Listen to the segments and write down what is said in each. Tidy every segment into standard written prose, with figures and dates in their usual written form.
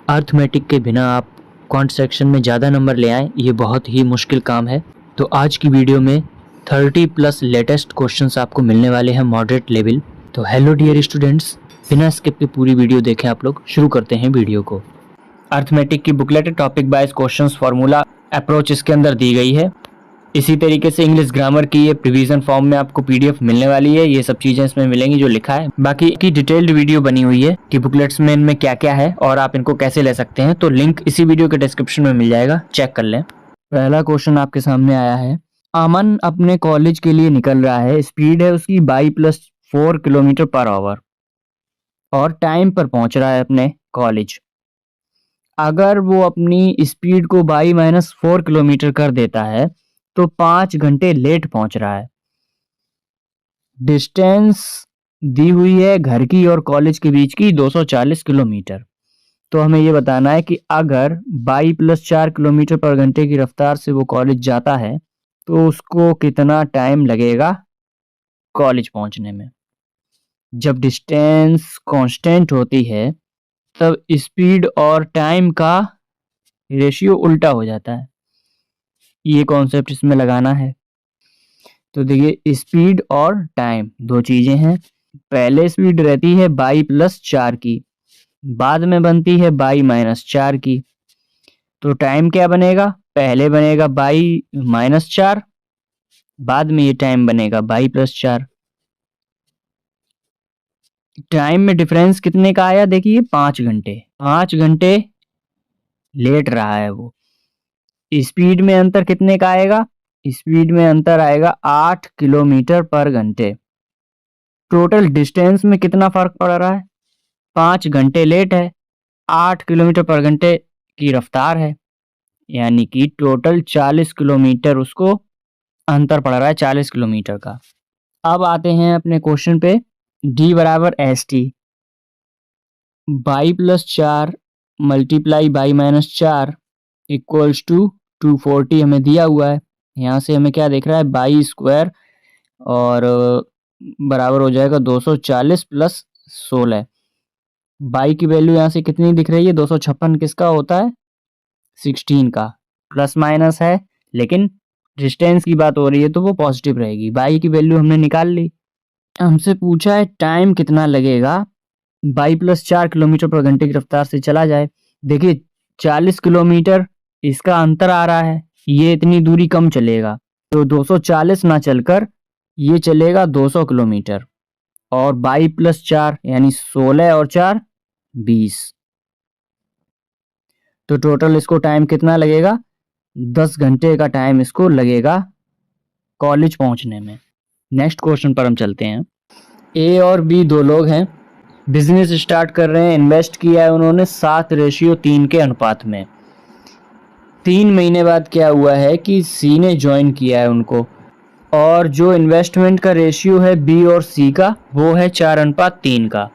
Arithmetic के बिना आप क्वांट सेक्शन में ज़्यादा नंबर ले आएँ, ये बहुत ही मुश्किल काम है। तो आज की वीडियो में 30+ लेटेस्ट क्वेश्चंस आपको मिलने वाले हैं मॉडरेट लेवल। तो हेलो डियर स्टूडेंट्स, बिना स्किप के पूरी वीडियो देखें आप लोग। शुरू करते हैं वीडियो को। अर्थमेटिक की booklet topic wise questions formula approach इसके अंदर दी गई है। इसी तरीके से इंग्लिश ग्रामर की ये प्रिवीजन फॉर्म में आपको पीडीएफ मिलने वाली है। ये सब चीजें इसमें मिलेंगी जो लिखा है। बाकी की डिटेल्ड वीडियो बनी हुई है कि बुकलेट्स में इनमें क्या क्या है और आप इनको कैसे ले सकते हैं। तो लिंक इसी वीडियो के डिस्क्रिप्शन में मिल जाएगा, चेक कर लें। पहला क्वेश्चन आपके सामने आया है। अमन अपने कॉलेज के लिए निकल रहा है, स्पीड है उसकी 22+4 किलोमीटर पर आवर और टाइम पर पहुंच रहा है अपने कॉलेज। अगर वो अपनी स्पीड को 22-4 किलोमीटर कर देता है तो 5 घंटे लेट पहुंच रहा है। डिस्टेंस दी हुई है घर की और कॉलेज के बीच की 240 किलोमीटर। तो हमें ये बताना है कि अगर 22+4 किलोमीटर पर घंटे की रफ्तार से वो कॉलेज जाता है तो उसको कितना टाइम लगेगा कॉलेज पहुंचने में। जब डिस्टेंस कांस्टेंट होती है तब स्पीड और टाइम का रेशियो उल्टा हो जाता है। ये कॉन्सेप्ट इसमें लगाना है। तो देखिए, स्पीड और टाइम दो चीजें हैं। पहले स्पीड रहती है 22+4 की, बाद में बनती है 22-4 की। तो टाइम क्या बनेगा? पहले बनेगा 22-4, बाद में ये टाइम बनेगा 22+4। टाइम में डिफरेंस कितने का आया? देखिए 5 घंटे। 5 घंटे लेट रहा है वो। स्पीड में अंतर कितने का आएगा? स्पीड में अंतर आएगा 8 किलोमीटर पर घंटे। टोटल डिस्टेंस में कितना फर्क पड़ रहा है? 5 घंटे लेट है, 8 किलोमीटर पर घंटे की रफ्तार है, यानी कि टोटल 40 किलोमीटर उसको अंतर पड़ रहा है, 40 किलोमीटर का। अब आते हैं अपने क्वेश्चन पे। D बराबर ST, 22+4 मल्टीप्लाई 22-4 इक्वल्स टू 240 हमें दिया हुआ है। यहाँ से हमें क्या दिख रहा है? 22² और बराबर हो जाएगा 240 + 16। बाई की वैल्यू यहाँ से कितनी दिख रही है? 256 किसका होता है? 16 का। प्लस माइनस है, लेकिन डिस्टेंस की बात हो रही है तो वो पॉजिटिव रहेगी। बाई की वैल्यू हमने निकाल ली। हमसे पूछा है टाइम कितना लगेगा 22+4 किलोमीटर पर घंटे की रफ्तार से चला जाए। देखिए 40 किलोमीटर इसका अंतर आ रहा है, ये इतनी दूरी कम चलेगा, तो 240 ना चलकर ये चलेगा 200 किलोमीटर। और 22+4 यानी 16 और 4 20। तो टोटल इसको टाइम कितना लगेगा? 10 घंटे का टाइम इसको लगेगा कॉलेज पहुंचने में। नेक्स्ट क्वेश्चन पर हम चलते हैं। ए और बी दो लोग हैं, बिजनेस स्टार्ट कर रहे हैं। इन्वेस्ट किया है उन्होंने 7:3 के अनुपात में। 3 महीने बाद क्या हुआ है कि सी ने ज्वाइन किया है उनको, और जो इन्वेस्टमेंट का रेशियो है बी और सी का वो है 4:3 का।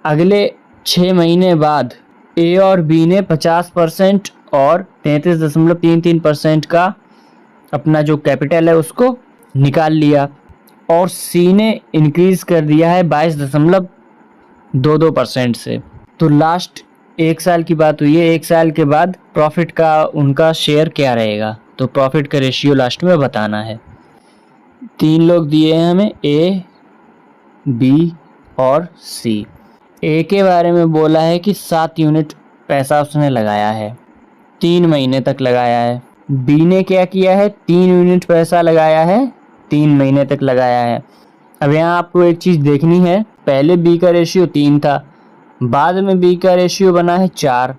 अगले 6 महीने बाद ए और बी ने 50% और 33.33% का अपना जो कैपिटल है उसको निकाल लिया, और सी ने इंक्रीज कर दिया है 22.22% से। तो लास्ट 1 साल की बात हुई है। 1 साल के बाद प्रॉफिट का उनका शेयर क्या रहेगा, तो प्रॉफिट का रेशियो लास्ट में बताना है। 3 लोग दिए हैं हमें, ए, बी और सी। ए के बारे में बोला है कि 7 यूनिट पैसा उसने लगाया है, 3 महीने तक लगाया है। बी ने क्या किया है? 3 यूनिट पैसा लगाया है, 3 महीने तक लगाया है। अब यहाँ आपको एक चीज़ देखनी है, पहले बी का रेशियो 3 था, बाद में बी का रेशियो बना है 4।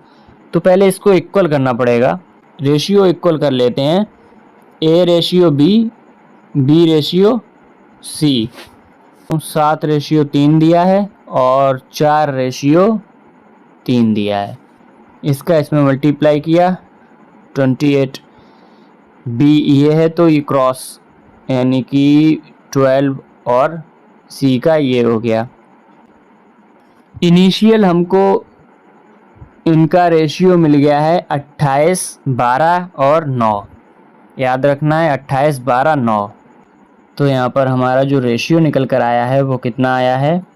तो पहले इसको इक्वल करना पड़ेगा। रेशियो इक्वल कर लेते हैं। A ratio B, B ratio C. 7:3 दिया है और 4:3 दिया है। इसका इसमें मल्टीप्लाई किया 28। बी ये है तो ये क्रॉस, यानी कि 12 और सी का ये हो गया। इनिशियल हमको इनका रेशियो मिल गया है 28, 12 और 9। याद रखना है 28, 12, 9। तो यहाँ पर हमारा जो रेशियो निकल कर आया है वो कितना आया है?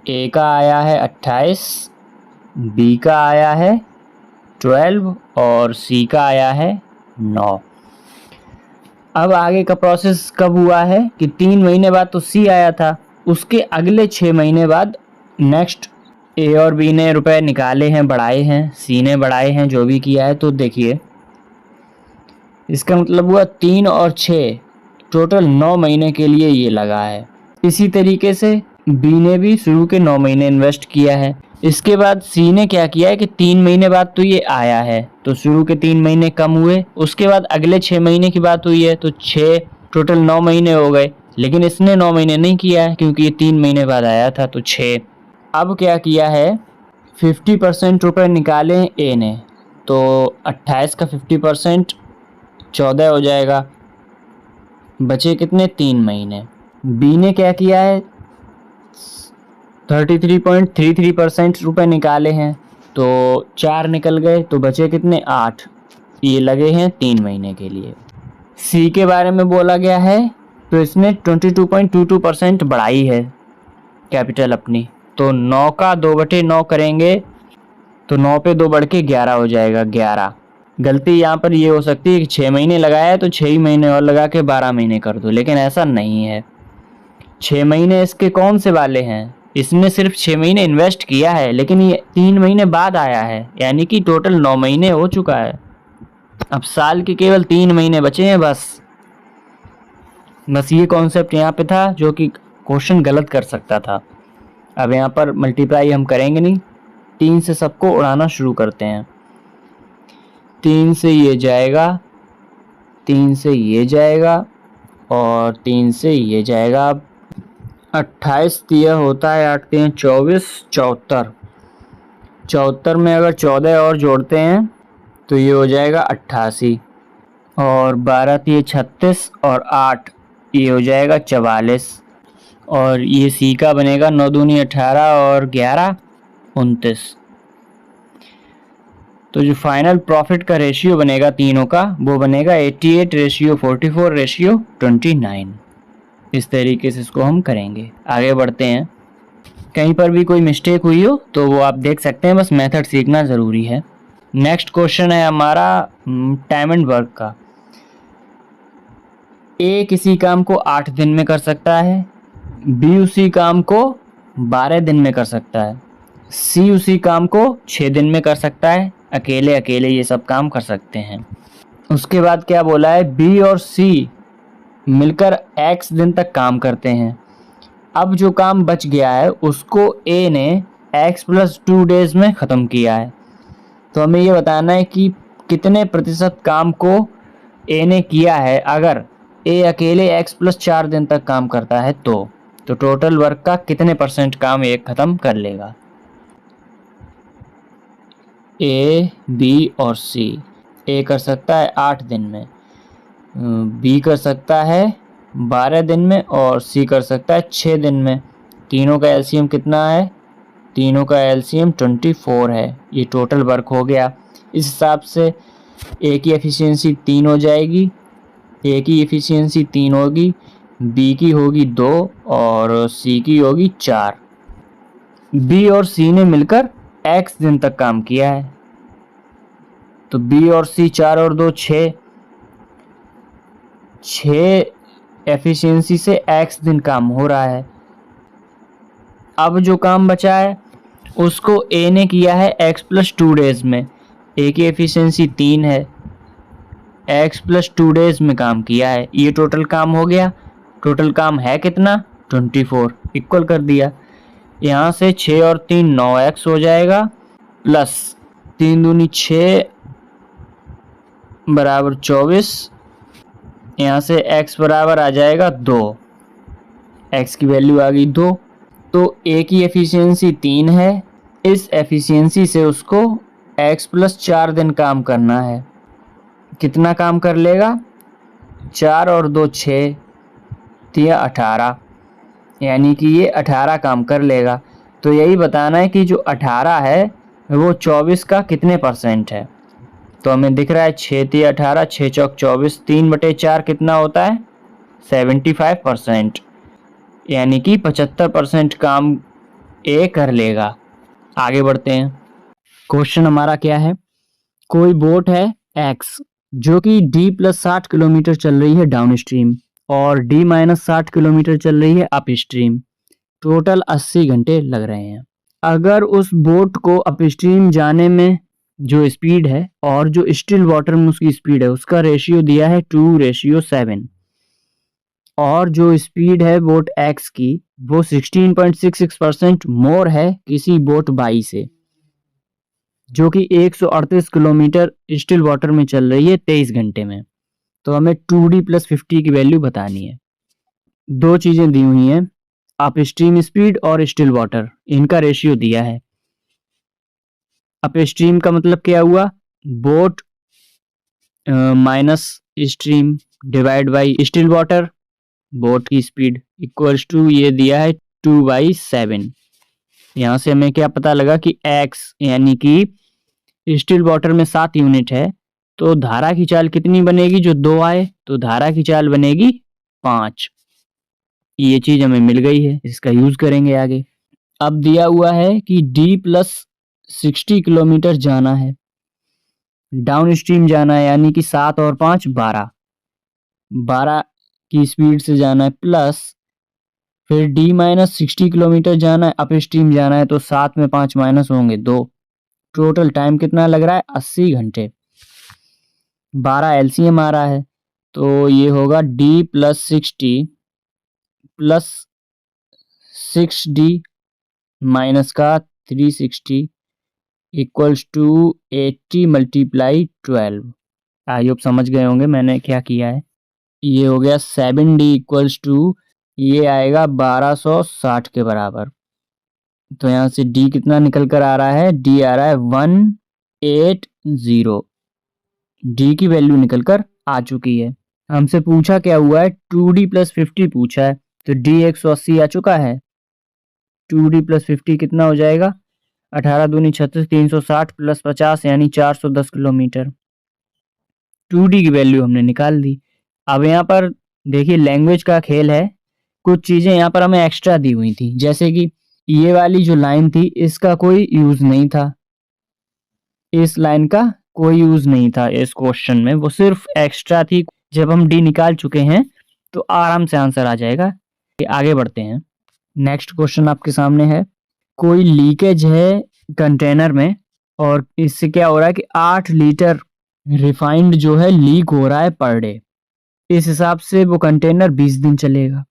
ए का आया है 28 बी का आया है 12 और सी का आया है 9। अब आगे का प्रोसेस कब हुआ है कि 3 महीने बाद तो सी आया था, उसके अगले 6 महीने बाद नेक्स्ट ए और बी ने रुपए निकाले हैं, बढ़ाए हैं, सी ने बढ़ाए हैं, जो भी किया है। तो देखिए इसका मतलब हुआ 3 और 6 टोटल 9 महीने के लिए ये लगा है। इसी तरीके से बी ने भी शुरू के 9 महीने इन्वेस्ट किया है। इसके बाद सी ने क्या किया है कि 3 महीने बाद तो ये आया है, तो शुरू के 3 महीने कम हुए, उसके बाद अगले 6 महीने की बात हुई है तो 6 टोटल 9 महीने हो गए। लेकिन इसने 9 महीने नहीं किया है क्योंकि ये 3 महीने बाद आया था, तो 6। अब क्या किया है 50% रुपए निकाले हैं ए ने, तो 28 का 50% 14 हो जाएगा, बचे कितने 3 महीने। बी ने क्या किया है 33.33% रुपए निकाले हैं, तो 4 निकल गए, तो बचे कितने 8, ये लगे हैं 3 महीने के लिए। सी के बारे में बोला गया है तो इसने 22.22% बढ़ाई है कैपिटल अपनी, तो 9 का 2/9 करेंगे तो 9 पे 2 बढ़ के 11 हो जाएगा 11। गलती यहाँ पर ये हो सकती है कि 6 महीने लगाया है तो 6 ही महीने और लगा के 12 महीने कर दो, लेकिन ऐसा नहीं है। 6 महीने इसके कौन से वाले हैं, इसने सिर्फ 6 महीने इन्वेस्ट किया है, लेकिन ये 3 महीने बाद आया है, यानी कि टोटल 9 महीने हो चुका है। अब साल के केवल 3 महीने बचे हैं बस ये कॉन्सेप्ट यहाँ पे था जो कि क्वेश्चन गलत कर सकता था। अब यहाँ पर मल्टीप्लाई हम करेंगे नहीं, 3 से सबको उड़ाना शुरू करते हैं। 3 से ये जाएगा, 3 से ये जाएगा और 3 से ये जाएगा। अब 28 दिया होता है, 8 3 24, 74। 74 में अगर 14 और जोड़ते हैं तो ये हो जाएगा 88, और 12 3 36 और 8 ये हो जाएगा 44, और ये सी का बनेगा 9 दूनी 18 और 11 29। तो जो फाइनल प्रॉफिट का रेशियो बनेगा तीनों का वो बनेगा 88:44:29। इस तरीके से इसको हम करेंगे। आगे बढ़ते हैं, कहीं पर भी कोई मिस्टेक हुई हो तो वो आप देख सकते हैं, बस मेथड सीखना ज़रूरी है। नेक्स्ट क्वेश्चन है हमारा टाइम एंड वर्क का। ए किसी काम को 8 दिन में कर सकता है, बी उसी काम को 12 दिन में कर सकता है, सी उसी काम को 6 दिन में कर सकता है। अकेले अकेले ये सब काम कर सकते हैं। उसके बाद क्या बोला है, बी और सी मिलकर x दिन तक काम करते हैं। अब जो काम बच गया है उसको ए ने x + 2 डेज में ख़त्म किया है। तो हमें ये बताना है कि कितने प्रतिशत काम को ए ने किया है। अगर ए अकेले x + 4 दिन तक काम करता है तो टोटल वर्क का कितने % काम ए ख़त्म कर लेगा। ए, बी और सी। ए कर सकता है 8 दिन में, बी कर सकता है 12 दिन में और सी कर सकता है 6 दिन में। तीनों का एलसीएम कितना है, तीनों का एलसीएम 24 है। ये टोटल वर्क हो गया। इस हिसाब से ए की एफिशिएंसी 3 हो जाएगी, ए की एफिशिएंसी 3 होगी, बी की होगी 2 और सी की होगी 4। बी और सी ने मिलकर x दिन तक काम किया है, तो बी और सी 4 और 2 6 एफिशिएंसी से x दिन काम हो रहा है। अब जो काम बचा है उसको ए ने किया है x + 2 डेज में। ए की एफिशिएंसी 3 है, x + 2 डेज में काम किया है। ये टोटल काम हो गया। टोटल काम है कितना 24, इक्वल कर दिया। यहाँ से 6 और 3 9x हो जाएगा, प्लस 3 दूनी 6 बराबर 24। यहाँ से x बराबर आ जाएगा 2, x की वैल्यू आ गई 2। तो a की एफिशिएंसी 3 है, इस एफिशिएंसी से उसको x + 4 दिन काम करना है। कितना काम कर लेगा, 4 और 2 6 3 18, यानी कि ये 18 काम कर लेगा। तो यही बताना है कि जो 18 है वो 24 का कितने % है। तो हमें दिख रहा है 6 3 18, 6 चौक 24, 3/4 कितना होता है 75%, यानी कि 75% काम ए कर लेगा। आगे बढ़ते हैं। क्वेश्चन हमारा क्या है, कोई बोट है एक्स जो कि डी प्लस 60 किलोमीटर चल रही है डाउन स्ट्रीम और डी माइनस 60 किलोमीटर चल रही है अप स्ट्रीम, टोटल 80 घंटे लग रहे हैं। अगर उस बोट को अप स्ट्रीम जाने में जो स्पीड है और जो स्टिल वाटर में उसकी स्पीड है उसका रेशियो दिया है 2:7 और जो स्पीड है बोट एक्स की वो 16.66% मोर है किसी बोट बाई से जो कि 138 किलोमीटर स्टिल वाटर में चल रही है 23 घंटे में। तो हमें 2D प्लस 50 की वैल्यू बतानी है। दो चीजें दी हुई हैं, अप स्ट्रीम स्पीड और स्टिल वाटर, इनका रेशियो दिया है। अप स्ट्रीम का मतलब क्या हुआ, boat minus stream divide by still water, boat की स्पीड इक्वल्स टू ये दिया है 2/7। यहाँ से हमें क्या पता लगा कि x यानी कि स्टिल वाटर में 7 यूनिट है तो धारा की चाल कितनी बनेगी जो 2 आए, तो धारा की चाल बनेगी 5। ये चीज हमें मिल गई है, इसका यूज करेंगे आगे। अब दिया हुआ है कि d प्लस 60 किलोमीटर जाना है, डाउन स्ट्रीम जाना है यानी कि 7 और 5 12 की स्पीड से जाना है, प्लस फिर d माइनस 60 किलोमीटर जाना है, अप स्ट्रीम जाना है तो 7 में 5 माइनस होंगे 2। टोटल टाइम कितना लग रहा है 80 घंटे। 12 एलसीएम आ रहा है तो ये होगा d plus 60 plus 6d minus का 360 equals to 80 multiply 12। I hope समझ गए होंगे मैंने क्या किया है। ये हो गया 7d इक्वल्स टू ये आएगा 1260 के बराबर। तो यहाँ से d कितना निकल कर आ रहा है, d आ रहा है 180। d की वैल्यू निकल कर आ चुकी है। हमसे पूछा क्या हुआ है, 2d प्लस 50 पूछा है तो d 180 आ चुका है। 2d प्लस 50 कितना हो जाएगा, 18 दूनी 36, 360 प्लस 50 यानी 410 किलोमीटर। 2d की वैल्यू हमने निकाल दी। अब यहाँ पर देखिए लैंग्वेज का खेल है, कुछ चीजें यहाँ पर हमें एक्स्ट्रा दी हुई थी, जैसे कि ये वाली जो लाइन थी इसका कोई यूज नहीं था, इस लाइन का कोई यूज नहीं था इस क्वेश्चन में, वो सिर्फ एक्स्ट्रा थी। जब हम डी निकाल चुके हैं तो आराम से आंसर आ जाएगा। आगे बढ़ते हैं, नेक्स्ट क्वेश्चन आपके सामने है, कोई लीकेज है कंटेनर में और इससे क्या हो रहा है कि 8 लीटर रिफाइंड जो है लीक हो रहा है पर डे। इस हिसाब से वो कंटेनर 20 दिन चलेगा।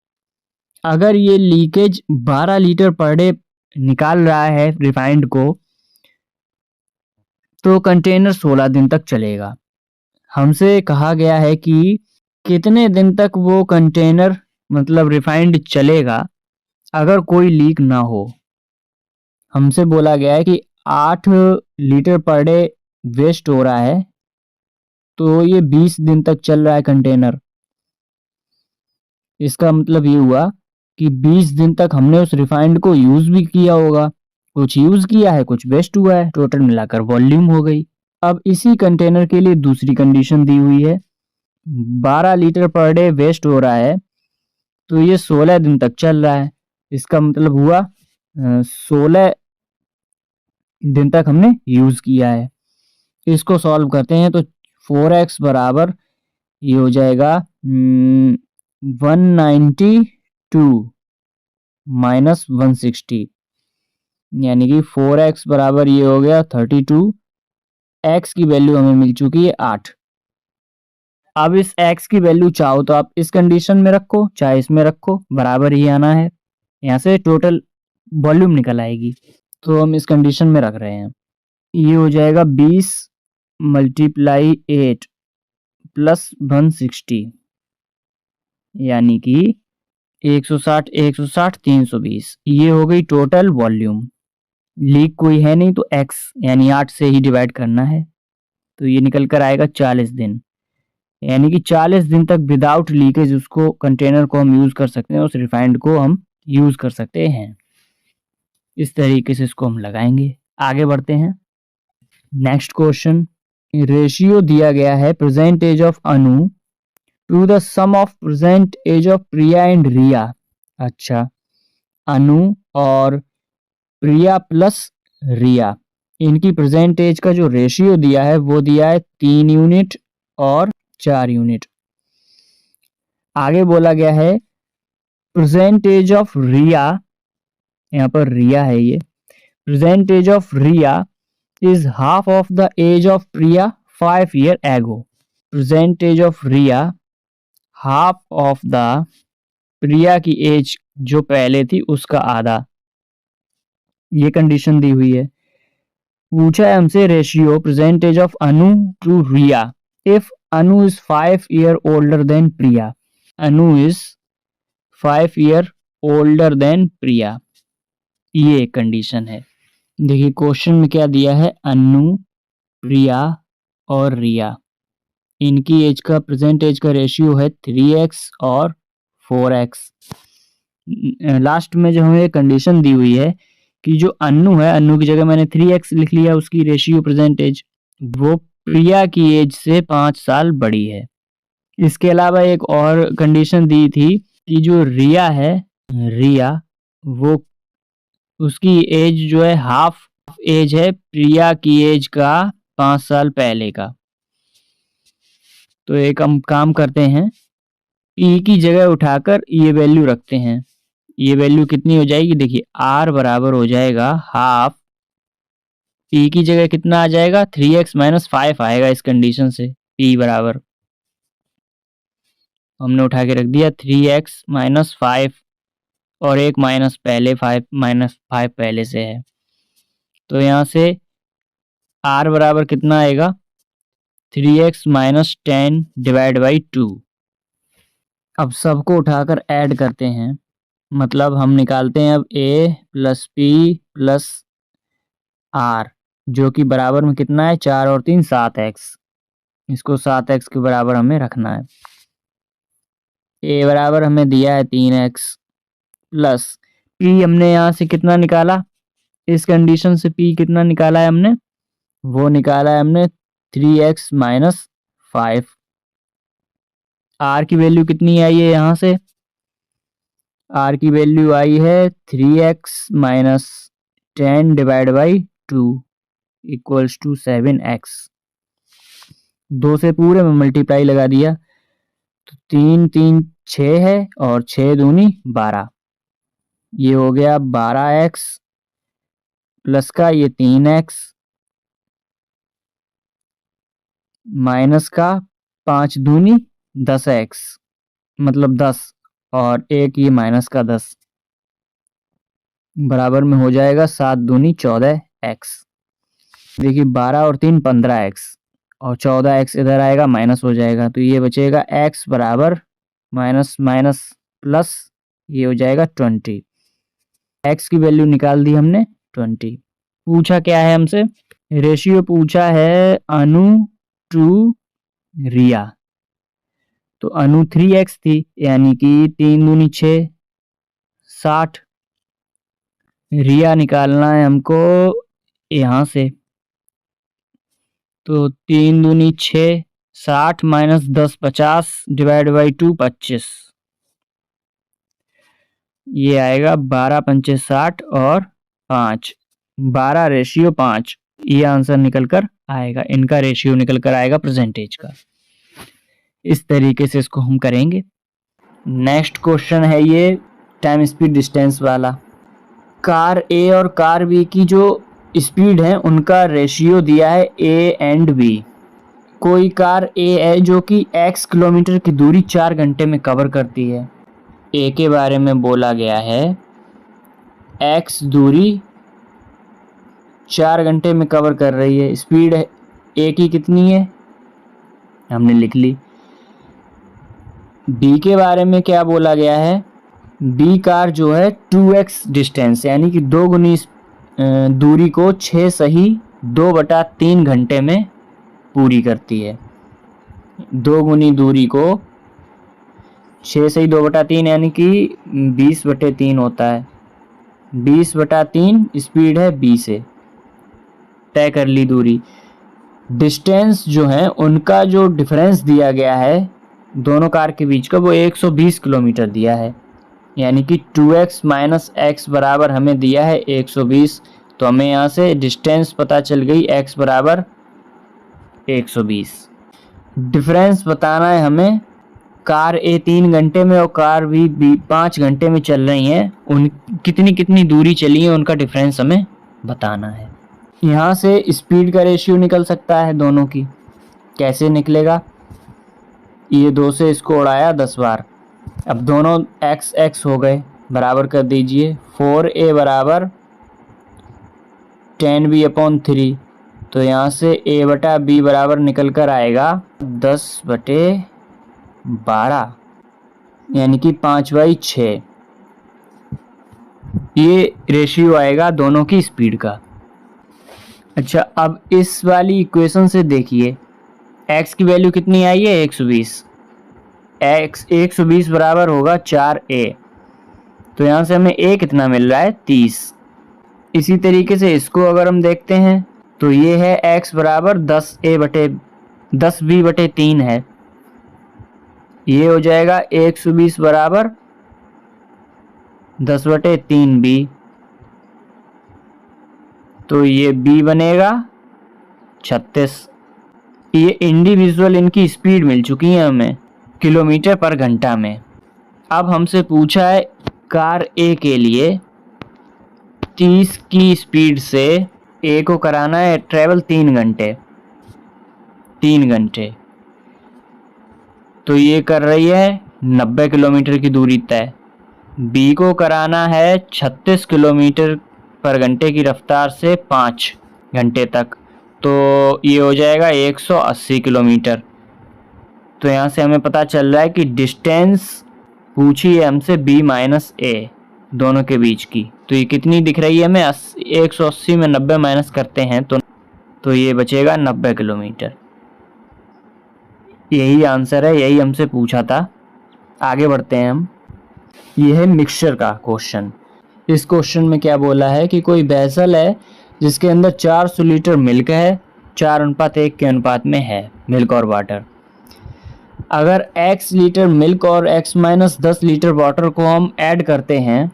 अगर ये लीकेज 12 लीटर पर डे निकाल रहा है रिफाइंड को तो कंटेनर 16 दिन तक चलेगा। हमसे कहा गया है कि कितने दिन तक वो कंटेनर मतलब रिफाइंड चलेगा अगर कोई लीक ना हो। हमसे बोला गया है कि 8 लीटर पर डे वेस्ट हो रहा है तो ये 20 दिन तक चल रहा है कंटेनर। इसका मतलब ये हुआ कि 20 दिन तक हमने उस रिफाइंड को यूज भी किया होगा, कुछ यूज किया है कुछ वेस्ट हुआ है, टोटल मिलाकर वॉल्यूम हो गई। अब इसी कंटेनर के लिए दूसरी कंडीशन दी हुई है, 12 लीटर पर डे वेस्ट हो रहा है तो ये 16 दिन तक चल रहा है। इसका मतलब हुआ 16 दिन तक हमने यूज किया है। इसको सॉल्व करते हैं तो 4x बराबर ये हो जाएगा 192 माइनस 160 यानी कि 4x बराबर ये हो गया 32। x की वैल्यू हमें मिल चुकी है 8। अब इस x की वैल्यू चाहो तो आप इस कंडीशन में रखो चाहे इसमें रखो, बराबर ही आना है। यहाँ से टोटल वॉल्यूम निकल आएगी तो हम इस कंडीशन में रख रहे हैं। ये हो जाएगा 20 मल्टीप्लाई 8 प्लस 160 यानी कि 160 160 320, ये हो गई टोटल वॉल्यूम। लीक कोई है नहीं तो x यानी 8 से ही डिवाइड करना है तो ये निकल कर आएगा 40 दिन, यानी कि 40 दिन तक विदाउट लीकेज उसको कंटेनर को हम यूज कर सकते हैं, उस रिफाइंड को हम यूज कर सकते हैं। इस तरीके से इसको हम लगाएंगे। आगे बढ़ते हैं, नेक्स्ट क्वेश्चन, रेशियो दिया गया है present age of Anu to the sum of present age of Priya and Riya. अच्छा, अनु और प्रिया प्लस रिया इनकी प्रेजेंट एज का जो रेशियो दिया है वो दिया है 3 यूनिट और 4 यूनिट। आगे बोला गया है प्रेजेंट एज ऑफ रिया, यहाँ पर रिया है ये, present age of Riya is half of the age of Priya 5 year ago. Present age of Riya half of the Priya की एज जो पहले थी उसका आधा, ये कंडीशन दी हुई है। पूछा है हमसे ratio present age of Anu to Riya if Anu is 5 year older than Priya. Anu is 5 year older than Priya, ये एक कंडीशन है। देखिए क्वेश्चन में क्या दिया है, अनु, प्रिया और रिया, इनकी एज का प्रेजेंट एज का रेशियो है 3x और 4x। लास्ट में जो हमें कंडीशन दी हुई है कि जो अनु है, अनु की जगह मैंने 3x लिख लिया, उसकी रेशियो प्रेजेंट एज वो प्रिया की एज से 5 साल बड़ी है। इसके अलावा एक और कंडीशन दी थी कि जो रिया है, रिया वो उसकी एज जो है हाफ एज है प्रिया की एज का 5 साल पहले का। तो एक हम काम करते हैं, ई की जगह उठाकर ये वैल्यू रखते हैं। ये वैल्यू कितनी हो जाएगी, देखिए आर बराबर हो जाएगा हाफ, पी की जगह कितना आ जाएगा 3x माइनस 5 आएगा इस कंडीशन से, पी बराबर हमने उठा के रख दिया 3x माइनस 5 और एक माइनस पहले 5 माइनस 5 पहले से है, तो यहाँ से r बराबर कितना आएगा 3x माइनस 10 डिवाइड बाई 2। अब सबको उठाकर ऐड करते हैं, मतलब हम निकालते हैं अब a plus P plus R, जो कि बराबर में कितना है 4 और 3 7x, इसको 7x के बराबर हमें रखना है। a बराबर हमें दिया है 3x प्लस p हमने यहाँ से कितना निकाला, इस कंडीशन से p कितना निकाला है हमने, वो निकाला है हमने 3x माइनस 5। r की वैल्यू कितनी आई है, यहाँ से r की वैल्यू आई है 3x minus 10 divide by 2 equals to 7x। 2 से पूरे में मल्टीप्लाई लगा दिया तो 3 3 6 है और 6 दूनी 12, ये हो गया 12x प्लस का ये 3x माइनस का 5 दूनी 10x मतलब 10 और एक ये माइनस का 10 बराबर में हो जाएगा 7 दूनी 14x। देखिए 12 और 3 15x और 14x इधर आएगा माइनस हो जाएगा, तो ये बचेगा x बराबर माइनस माइनस प्लस ये हो जाएगा 20। x की वैल्यू निकाल दी हमने 20। पूछा क्या है हमसे, रेशियो पूछा है अनु टू रिया, तो अनु 3x थी यानी कि 3 दूनी 6 60, रिया निकालना है हमको यहाँ से, तो 3 दूनी 6 60 माइनस 10 50 डिवाइड बाई 2 25, ये आएगा 12 पंचे 60 और 5 12 रेशियो 5, ये आंसर निकल कर आएगा, इनका रेशियो निकल कर आएगा परसेंटेज का। इस तरीके से इसको हम करेंगे। नेक्स्ट क्वेश्चन है ये टाइम स्पीड डिस्टेंस वाला। कार ए और कार बी की जो स्पीड है उनका रेशियो दिया है ए एंड बी। कोई कार ए है जो कि x किलोमीटर की दूरी 4 घंटे में कवर करती है। ए के बारे में बोला गया है x दूरी 4 घंटे में कवर कर रही है, स्पीड ए की कितनी है हमने लिख ली। बी के बारे में क्या बोला गया है, बी कार जो है 2x डिस्टेंस यानी कि 2 गुनी दूरी को 6 सही 2/3 घंटे में पूरी करती है। 2 गुनी दूरी को 6 सही 2/3 यानी कि 20/3 होता है, 20/3 स्पीड है बी से, तय कर ली दूरी। डिस्टेंस जो है उनका जो डिफरेंस दिया गया है दोनों कार के बीच का वो 120 किलोमीटर दिया है, यानी कि 2x माइनस x बराबर हमें दिया है 120, तो हमें यहाँ से डिस्टेंस पता चल गई x बराबर 120। डिफरेंस बताना है हमें, कार A 3 घंटे में और कार B 5 घंटे में चल रही हैं, उन कितनी कितनी दूरी चली है उनका डिफरेंस हमें बताना है। यहाँ से स्पीड का रेशियो निकल सकता है दोनों की। कैसे निकलेगा? ये 2 से इसको उड़ाया 10 बार, अब दोनों x x हो गए, बराबर कर दीजिए। 4a बराबर 10b/3, तो यहाँ से a बटा b बराबर निकल कर आएगा 10/12, यानी कि 5/6। ये रेशियो आएगा दोनों की स्पीड का। अच्छा, अब इस वाली इक्वेशन से देखिए x की वैल्यू कितनी आई है? 120। x 120 बराबर होगा 4a, तो यहाँ से हमें a कितना मिल रहा है? 30। इसी तरीके से इसको अगर हम देखते हैं तो ये है x बराबर 10b/3 है। ये हो जाएगा 120 बराबर 10/3b, तो ये b बनेगा 36। ये इंडिविजुअल इनकी स्पीड मिल चुकी है हमें किलोमीटर पर घंटा में। अब हमसे पूछा है कार A के लिए 30 की स्पीड से A को कराना है ट्रैवल 3 घंटे, तो ये कर रही है 90 किलोमीटर की दूरी तय। B को कराना है 36 किलोमीटर पर घंटे की रफ्तार से 5 घंटे तक, तो ये हो जाएगा 180 किलोमीटर। तो यहाँ से हमें पता चल रहा है कि डिस्टेंस पूछी है हमसे B माइनस A दोनों के बीच की, तो ये कितनी दिख रही है हमें? 180 में 90 माइनस करते हैं तो ये बचेगा 90 किलोमीटर। यही आंसर है, यही हमसे पूछा था। आगे बढ़ते हैं हम। ये है मिक्सचर का क्वेश्चन। इस क्वेश्चन में क्या बोला है कि कोई वेसल है जिसके अंदर 400 लीटर मिल्क है, 4:1 के अनुपात में है मिल्क और वाटर। अगर x लीटर मिल्क और x माइनस 10 लीटर वाटर को हम ऐड करते हैं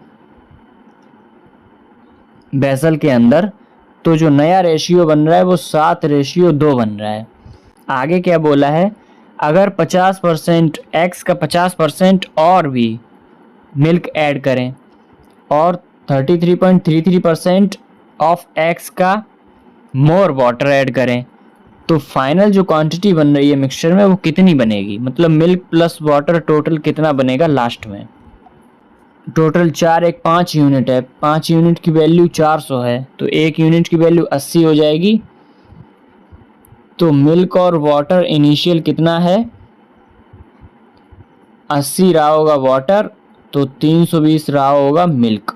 वेसल के अंदर, तो जो नया रेशियो बन रहा है वो 7:2 बन रहा है। आगे क्या बोला है? अगर 50% x का 50% और भी मिल्क ऐड करें और 33.33% ऑफ x का मोर वाटर ऐड करें, तो फाइनल जो क्वांटिटी बन रही है मिक्सचर में वो कितनी बनेगी? मतलब मिल्क प्लस वाटर टोटल कितना बनेगा लास्ट में? टोटल 4 1 5 यूनिट है, 5 यूनिट की वैल्यू 400 है, तो 1 यूनिट की वैल्यू 80 हो जाएगी। तो मिल्क और वाटर इनिशियल कितना है? 80 रहा होगा वाटर, तो 320 रहा होगा मिल्क।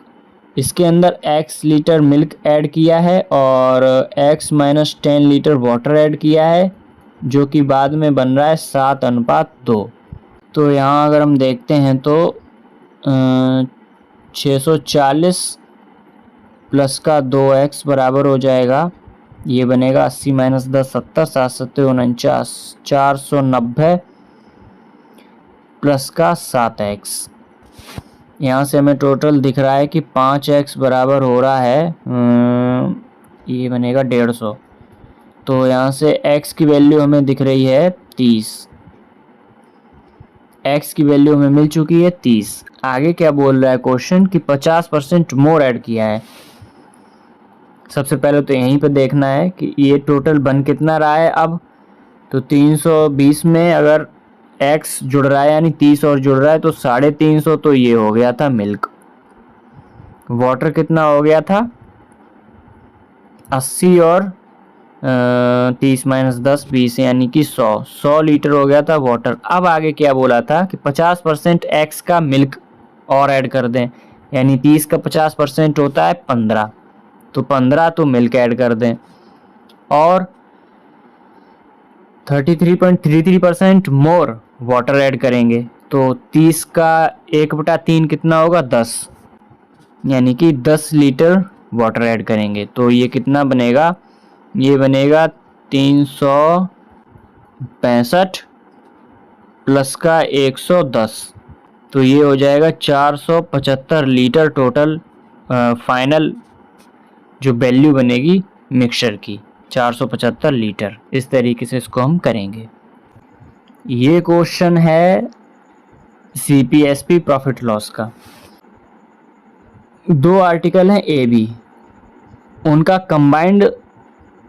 इसके अंदर x लीटर मिल्क ऐड किया है और x minus 10 litre water add किया है, जो कि बाद में बन रहा है 7:2। तो यहाँ अगर हम देखते हैं तो 640 प्लस का 2x बराबर हो जाएगा, ये बनेगा 80 माइनस 10 70, 7 7 49, 490 प्लस का 7x। यहाँ से हमें टोटल दिख रहा है कि 5x बराबर हो रहा है ये बनेगा 150। तो यहाँ से x की वैल्यू हमें दिख रही है 30। x की वैल्यू हमें मिल चुकी है 30। आगे क्या बोल रहा है क्वेश्चन कि 50% मोर ऐड किया है। सबसे पहले तो यहीं पे देखना है कि ये टोटल बन कितना रहा है। अब तो 320 में अगर x जुड़ रहा है यानी 30 और जुड़ रहा है तो 350, तो ये हो गया था मिल्क। वाटर कितना हो गया था? 80 और 30 माइनस 10 20, यानी कि 100 लीटर हो गया था वाटर। अब आगे क्या बोला था कि 50% x का मिल्क और ऐड कर दें, यानी 30 का 50% होता है 15, तो 15 तो मिल्क ऐड कर दें और 33.33% मोर वाटर ऐड करेंगे, तो 30 का 1/3 कितना होगा? 10, यानी कि 10 लीटर वाटर ऐड करेंगे। तो ये कितना बनेगा? ये बनेगा 365 प्लस का 110, तो ये हो जाएगा 475 लीटर टोटल फाइनल जो वैल्यू बनेगी मिक्सचर की 475 लीटर। इस तरीके से इसको हम करेंगे। ये क्वेश्चन है CPSP प्रॉफिट लॉस का। दो आर्टिकल हैं ए बी, उनका कंबाइंड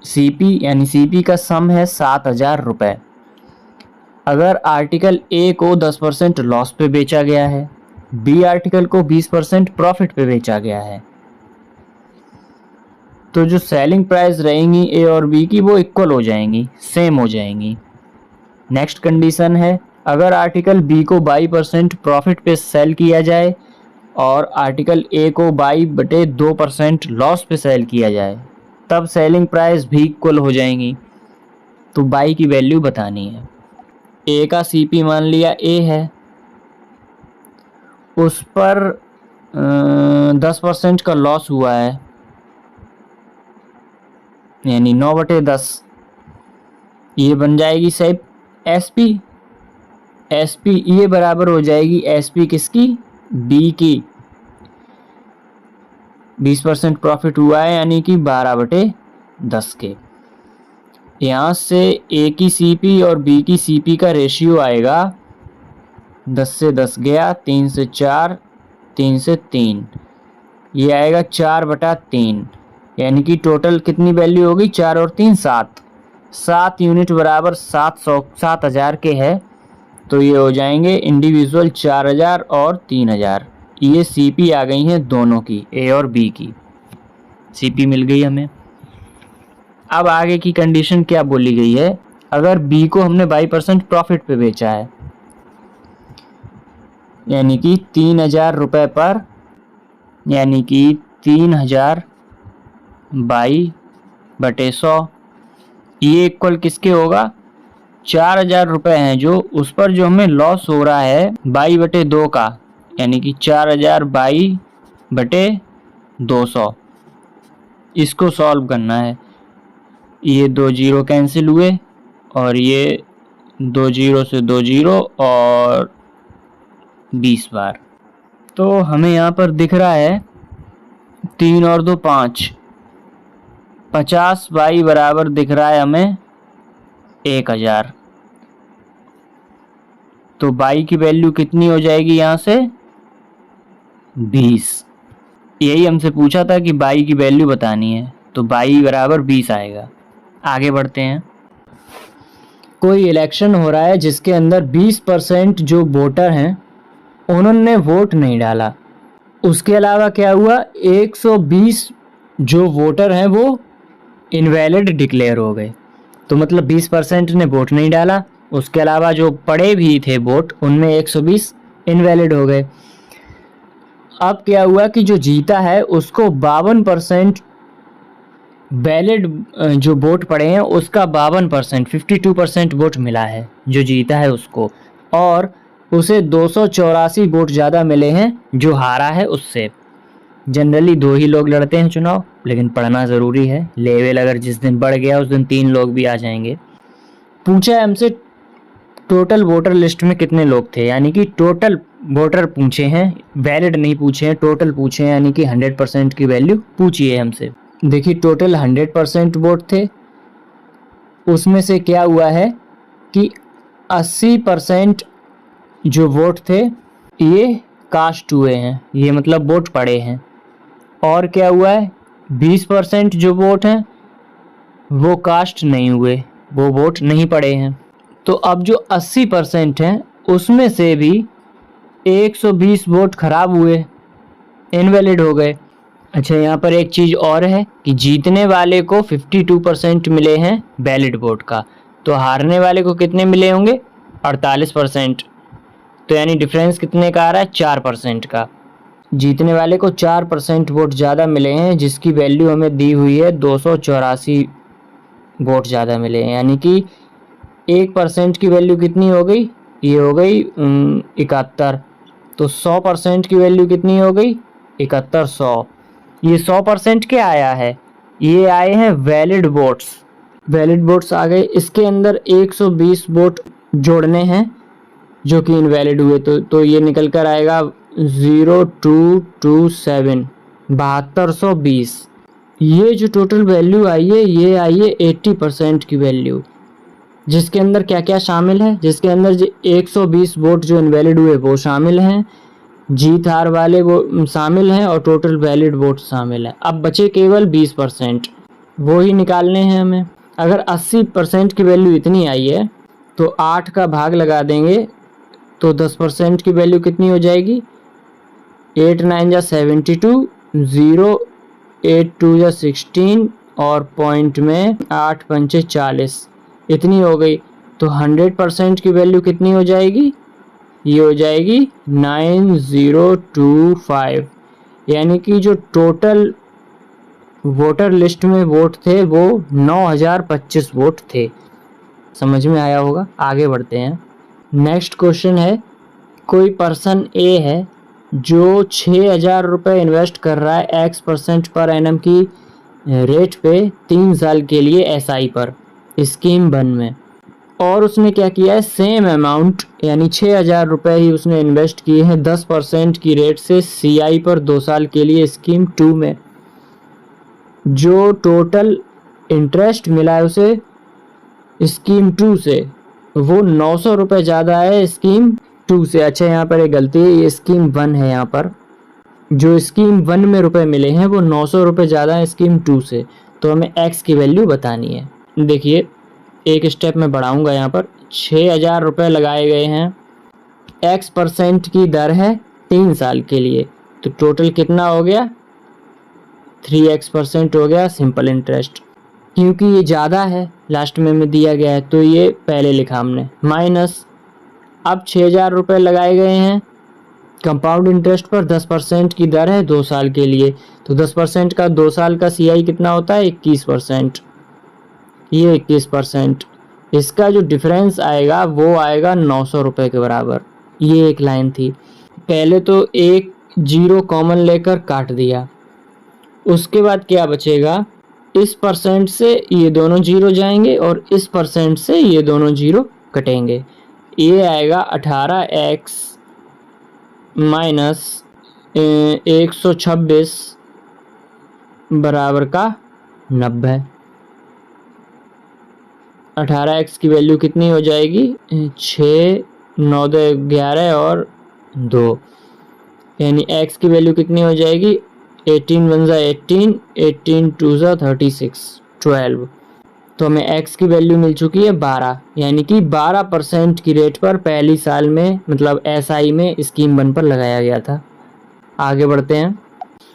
CP यानी CP का सम है 7,000 रुपये। अगर आर्टिकल ए को 10% लॉस पे बेचा गया है, बी आर्टिकल को 20% प्रॉफिट पे बेचा गया है, तो जो सेलिंग प्राइस रहेंगी ए और बी की वो इक्वल हो जाएंगी, सेम हो जाएंगी। नेक्स्ट कंडीशन है, अगर आर्टिकल बी को 22% प्रॉफिट पे सेल किया जाए और आर्टिकल ए को 22/2% लॉस पे सेल किया जाए, तब सेलिंग प्राइस भी इक्वल हो जाएंगी। तो बाई की वैल्यू बतानी है। ए का CP मान लिया ए है, उस पर 10% का लॉस हुआ है, यानी 9/10। ये बन जाएगी सेप SP ये बराबर हो जाएगी SP किसकी, बी की। 20% प्रॉफिट हुआ है यानी कि 12/10 के। यहाँ से ए की CP और बी की CP का रेशियो आएगा 10 से 10 गया, 3 से 4, 3 से 3, ये आएगा 4/3, यानी कि टोटल कितनी वैल्यू होगी, 4 और 3 7। 7 यूनिट बराबर 7,000 के है, तो ये हो जाएंगे इंडिविजुअल 4,000 और 3,000। ये CP आ गई हैं दोनों की, ए और बी की CP मिल गई हमें। अब आगे की कंडीशन क्या बोली गई है, अगर बी को हमने 22% प्रॉफिट पे बेचा है, यानी कि 3,000 रुपये पर, यानी कि 3,000 22/100, ये इक्वल किसके होगा, 4,000 रुपये हैं जो उस पर जो हमें लॉस हो रहा है 22/2 का, यानी कि 4,000 22/200। इसको सॉल्व करना है। ये 2 जीरो कैंसिल हुए और ये 2 जीरो से 2 जीरो और 20 बार, तो हमें यहाँ पर दिख रहा है 3 और 2 5, 50 बाई बराबर दिख रहा है हमें 1,000। तो बाई की वैल्यू कितनी हो जाएगी यहाँ से, 20। यही हमसे पूछा था कि बाई की वैल्यू बतानी है, तो बाई बराबर 20 आएगा। आगे बढ़ते हैं। कोई इलेक्शन हो रहा है जिसके अंदर 20% जो वोटर हैं उन्होंने वोट नहीं डाला, उसके अलावा क्या हुआ, 120 जो वोटर हैं वो इनवैलिड डिक्लेयर हो गए। तो मतलब 20% ने वोट नहीं डाला, उसके अलावा जो पड़े भी थे वोट उनमें 120 इनवैलिड हो गए। अब क्या हुआ कि जो जीता है उसको 52% वैलिड जो वोट पड़े हैं उसका 52% 52% वोट मिला है जो जीता है उसको, और उसे 284 वोट ज़्यादा मिले हैं जो हारा है उससे। जनरली 2 ही लोग लड़ते हैं चुनाव, लेकिन पढ़ना ज़रूरी है। लेवल अगर जिस दिन बढ़ गया उस दिन 3 लोग भी आ जाएंगे। पूछा है हमसे टोटल वोटर लिस्ट में कितने लोग थे, यानी कि टोटल वोटर पूछे हैं, वैलिड नहीं पूछे हैं, टोटल पूछे हैं, यानी कि 100% की वैल्यू पूछी है हमसे। देखिए टोटल 100% वोट थे, उसमें से क्या हुआ है कि 80% जो वोट थे ये कास्ट हुए हैं, ये मतलब वोट पड़े हैं। और क्या हुआ है, 20% जो वोट हैं वो कास्ट नहीं हुए, वो वोट नहीं पड़े हैं। तो अब जो 80% हैं उसमें से भी 120 वोट खराब हुए, इनवैलिड हो गए। अच्छा, यहाँ पर एक चीज़ और है कि जीतने वाले को 52% मिले हैं वैलिड वोट का, तो हारने वाले को कितने मिले होंगे, 48%। तो यानी डिफरेंस कितने का आ रहा है, 4% का। जीतने वाले को 4% वोट ज़्यादा मिले हैं, जिसकी वैल्यू हमें दी हुई है 284 वोट ज़्यादा मिले हैं, यानी कि 1% की वैल्यू कितनी हो गई, ये हो गई 71। तो 100% की वैल्यू कितनी हो गई, 7100। ये 100% क्या आया है, ये आए हैं वैलिड वोट्स। वैलिड वोट्स आ गए, इसके अंदर 120 वोट जोड़ने हैं जो कि इनवैलिड हुए, तो ये निकल कर आएगा 0227 7220। ये जो टोटल वैल्यू आई है ये आई है 80% की वैल्यू, जिसके अंदर क्या क्या शामिल है, जिसके अंदर जो 120 वोट जो इनवैलिड हुए वो शामिल हैं, जीत हार वाले वो शामिल हैं, और टोटल वैलिड वोट शामिल है। अब बचे केवल 20%, वो ही निकालने हैं हमें। अगर 80% की वैल्यू इतनी आई है तो 8 का भाग लगा देंगे तो 10% की वैल्यू कितनी हो जाएगी, 8 9 जा 72, 0 8 2 जा 16 और पॉइंट में 8 पंचे 40, इतनी हो गई। तो 100% की वैल्यू कितनी हो जाएगी, ये हो जाएगी 9025, यानी कि जो टोटल वोटर लिस्ट में वोट थे वो 9025 वोट थे। समझ में आया होगा। आगे बढ़ते हैं। नेक्स्ट क्वेश्चन है, कोई पर्सन ए है जो 6000 रुपये इन्वेस्ट कर रहा है X% पर एनम की रेट पे 3 साल के लिए SI पर स्कीम 1 में, और उसने क्या किया है, सेम अमाउंट यानी 6000 रुपये ही उसने इन्वेस्ट किए हैं 10% की रेट से CI पर 2 साल के लिए स्कीम 2 में। जो टोटल इंटरेस्ट मिला है उसे स्कीम 2 से वो 900 रुपये ज़्यादा है स्कीम 2 से। अच्छा, यहाँ पर एक गलती है, ये स्कीम 1 है। यहाँ पर जो स्कीम 1 में रुपए मिले हैं वो 900 रुपये ज़्यादा है स्कीम 2 से। तो हमें X की वैल्यू बतानी है। देखिए, एक स्टेप में बढ़ाऊँगा। यहाँ पर 6000 रुपये लगाए गए हैं, X% की दर है 3 साल के लिए, तो टोटल कितना हो गया, 3X% हो गया सिंपल इंटरेस्ट। क्योंकि ये ज़्यादा है लास्ट में दिया गया है तो ये पहले लिखा हमने, माइनस अब 6000 रुपये लगाए गए हैं कंपाउंड इंटरेस्ट पर 10% की दर है 2 साल के लिए, तो 10% का 2 साल का CI कितना होता है 21%, ये 21%। इसका जो डिफरेंस आएगा वो आएगा 900 रुपये के बराबर। ये एक लाइन थी। पहले तो एक 0 कॉमन लेकर काट दिया, उसके बाद क्या बचेगा, इस परसेंट से ये दोनों 0 जाएंगे और इस परसेंट से ये दोनों 0 कटेंगे। ये आएगा 18X माइनस 126 बराबर का 90। 18X की वैल्यू कितनी हो जाएगी, 6 9 2 11 और 2, यानी X की वैल्यू कितनी हो जाएगी, 18 1 जा 18, 18 2 जा 36, 12। तो हमें X की वैल्यू मिल चुकी है 12, यानी कि 12% की रेट पर पहली साल में मतलब SI में स्कीम 1 पर लगाया गया था। आगे बढ़ते हैं।